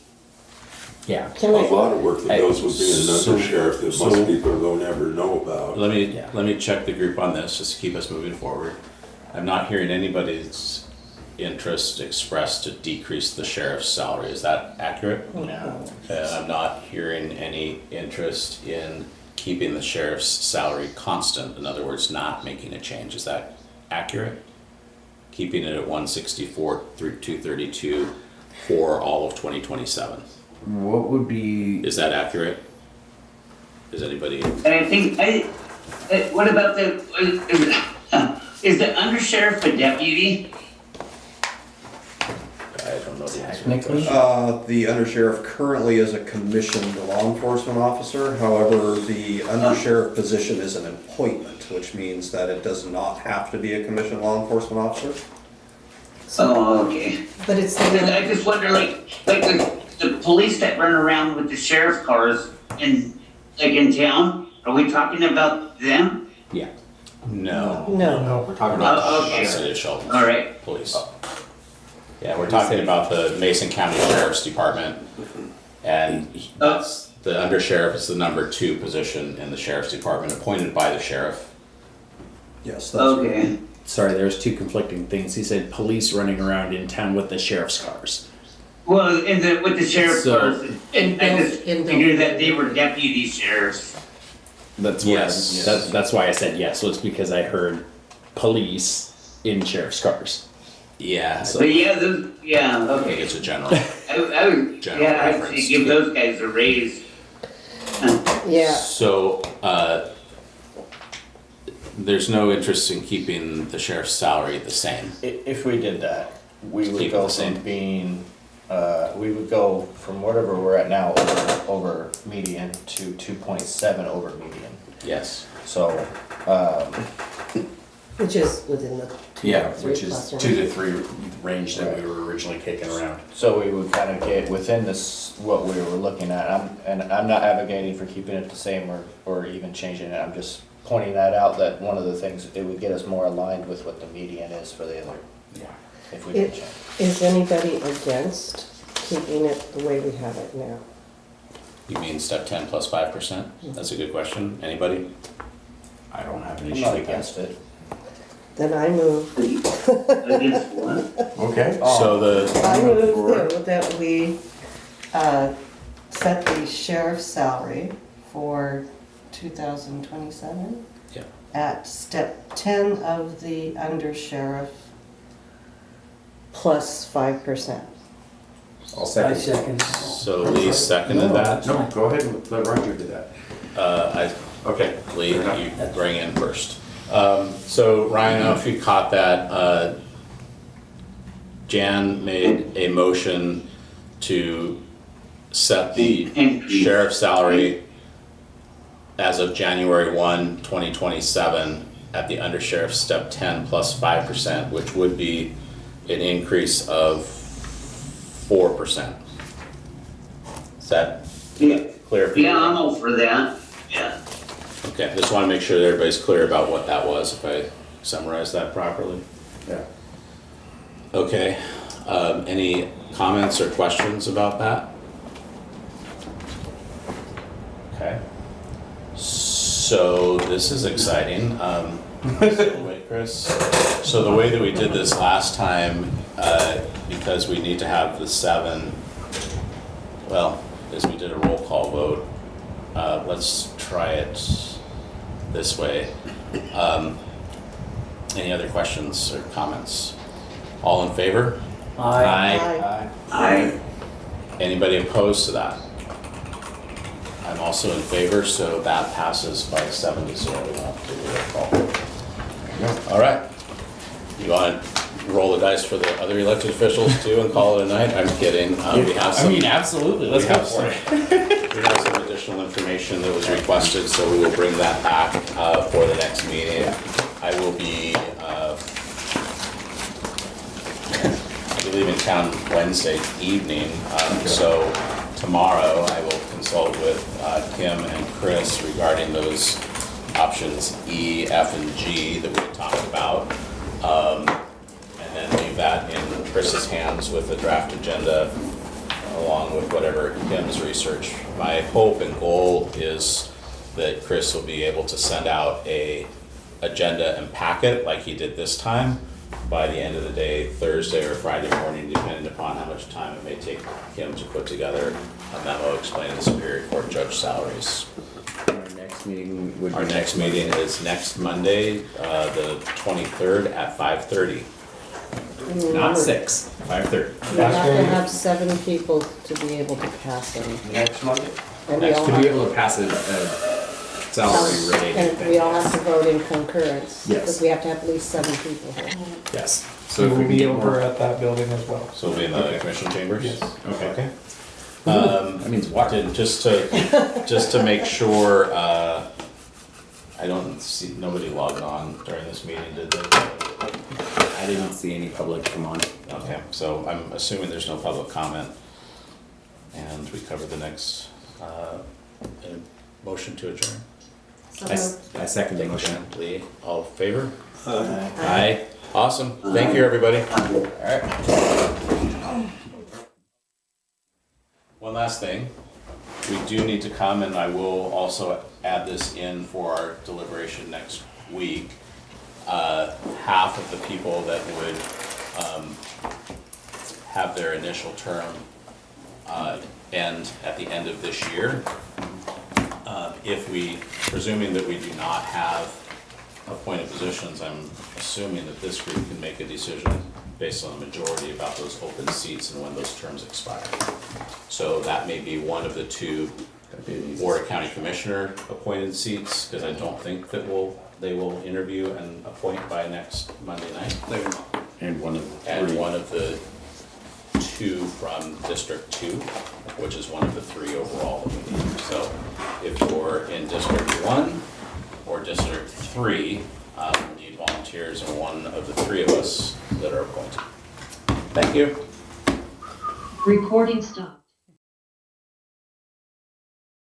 S6: Yeah.
S5: a lot of work that goes with being an
S1: So-
S5: undersheriff that
S1: so-
S5: most people don't ever know about.
S1: Let me check the group on this, just to keep us moving forward. I'm not hearing anybody's interest expressed to decrease the sheriff's salary. Is that accurate?
S6: No.
S1: I'm not hearing any interest in keeping the sheriff's salary constant. In other words, not making a change. Is that accurate? Keeping it at 164 through 232 for all of 2027.
S6: What would be?
S1: Is that accurate? Is anybody?
S4: And I think, what about is the undersheriff a deputy?
S1: I don't know the answer.
S6: Technically?
S11: The undersheriff currently is a commissioned law enforcement officer. However, the undersheriff position is an appointment, which means that it does not have to be a commissioned law enforcement officer.
S4: Oh, okay.
S2: But it's
S4: I just wonder, like the police that run around with the sheriff's cars in town, are we talking about them?
S6: Yeah.
S1: No.
S2: No.
S3: We're talking about
S4: Oh,
S3: the
S4: okay.
S1: City of Shelton.
S4: All right.
S1: Police. Yeah, we're talking about the Mason County Sheriff's Department, and that's, the undersheriff is the number 2 position in the sheriff's department, appointed by the sheriff.
S11: Yes, that's
S4: Okay.
S6: Sorry, there's 2 conflicting things. He said police running around in town with the sheriff's cars.
S4: Well, with the sheriff's
S6: So-
S4: cars, and I just
S2: In
S4: figured that they were deputy sheriffs.
S6: That's
S1: Yes.
S6: That's why I said yes. So it's because I heard police in sheriff's cars.
S1: Yeah, so
S4: But yeah,
S1: I think
S4: okay.
S1: it's a general.
S4: I would,
S1: General
S4: I'd
S1: preference.
S4: say give those guys a raise.
S2: Yeah,
S1: So, there's no interest in keeping the sheriff's salary the same.
S3: If we did that, we would
S1: Keep it
S3: go
S1: the same.
S3: from being We would go from whatever we're at now over median to 2.7 over median.
S1: Yes.
S3: So,
S2: Which is within the two,
S6: Yeah,
S2: three
S6: which is
S2: plus
S6: 2
S2: range.
S6: to 3 range that we were originally kicking around.
S3: so we would kind of get within this, what we were looking at. I'm not advocating for keeping it the same or even changing it. I'm just pointing that out, that one of the things, it would get us more aligned with what the median is for the other,
S6: Yeah.
S3: if we did
S2: It-
S3: change.
S2: Is anybody against keeping it the way we have it now?
S1: You mean step 10 plus 5%? That's a good question. Anybody?
S6: I don't have an
S3: I'm
S6: issue
S3: not
S6: with that.
S3: against it.
S2: Then I move,
S4: Against what?
S6: Okay.
S1: So the,
S2: I move that we set the sheriff's salary for 2027
S1: yeah.
S2: at step 10 of the undersheriff plus 5%.
S12: I'll
S7: I
S12: second.
S7: second.
S1: So Lee seconded that.
S6: No, go ahead and let Roger do that.
S1: Okay, Lee, you bring in first. So Ryan, I don't know if you caught that. Jan made a motion to set the
S4: Increase.
S1: sheriff's salary as of January 1, 2027 at the undersheriff step 10 plus 5%, which would be an increase of 4%. Is that
S4: Yeah,
S1: clear for you?
S4: yeah, I'm all for that, yeah.
S1: Okay, just want to make sure that everybody's clear about what that was, if I summarize that properly.
S6: Yeah.
S1: Okay, any comments or questions about that? Okay. So this is exciting. Wait, Chris. So the way that we did this last time, because we need to have the 7, well, is we did a roll call vote. Let's try it this way. Any other questions or comments? All in favor?
S7: Aye.
S4: I,
S1: Anybody opposed to that? I'm also in favor, so that passes by 7 to 0. We don't have to do a roll call. All right. You want to roll the dice for the other elected officials too and call it a night? I'm kidding. We have some.
S6: absolutely.
S1: We have some additional information that was requested, so we will bring that back for the next meeting. I will be leaving town Wednesday evening, so tomorrow I will consult with Kim and Chris regarding those options E, F, and G that we talked about. And then leave that in Chris's hands with the draft agenda along with whatever Kim's research. My hope and goal is that Chris will be able to send out a agenda and packet like he did this time by the end of the day, Thursday or Friday morning, depending upon how much time it may take Kim to put together a memo explaining the Superior Court judge salaries.
S12: Our next meeting would be.
S1: Our next meeting is next Monday, the 23rd at 5:30.
S12: Not 6, 5:30.
S2: You have to have 7 people to be able to pass them.
S3: Next Monday?
S2: And we all
S12: To
S2: have-
S12: be able to pass a salary related
S2: And
S12: thing.
S2: we all have to vote in concurrence.
S12: Yes.
S2: Because we have to have at least 7 people here.
S12: Yes.
S10: So
S12: So if we
S10: we'll
S12: can
S10: be
S12: get
S10: over
S12: more.
S10: at that building as well.
S1: So we'll be in the
S12: Okay.
S1: commission chambers?
S10: Yes.
S1: Okay.
S12: That means water.
S1: Just to make sure, I don't see, nobody logged on during this meeting, did they?
S12: I didn't see any public come on.
S1: Okay, so I'm assuming there's no public comment. And we covered the next, motion to adjourn.
S12: I second the motion.
S1: Lee, all in favor?
S5: Aye.
S1: Aye. Awesome, thank you, everybody. Alright. One last thing, we do need to come, and I will also add this in for our deliberation next week. Half of the people that would have their initial term end at the end of this year. If we, presuming that we do not have appointed positions, I'm assuming that this group can make a decision based on the majority about those open seats and when those terms expire. So that may be one of the 2 Board of County Commissioner appointed seats, because I don't think that they will interview and appoint by next Monday night.
S12: And one of
S1: And one of the 2 2 from District 2, which is one of the 3 overall that we need. So if you're in District 1 or District 3, we need volunteers, and one of the 3 of us that are appointed. Thank you.
S14: Recording stopped.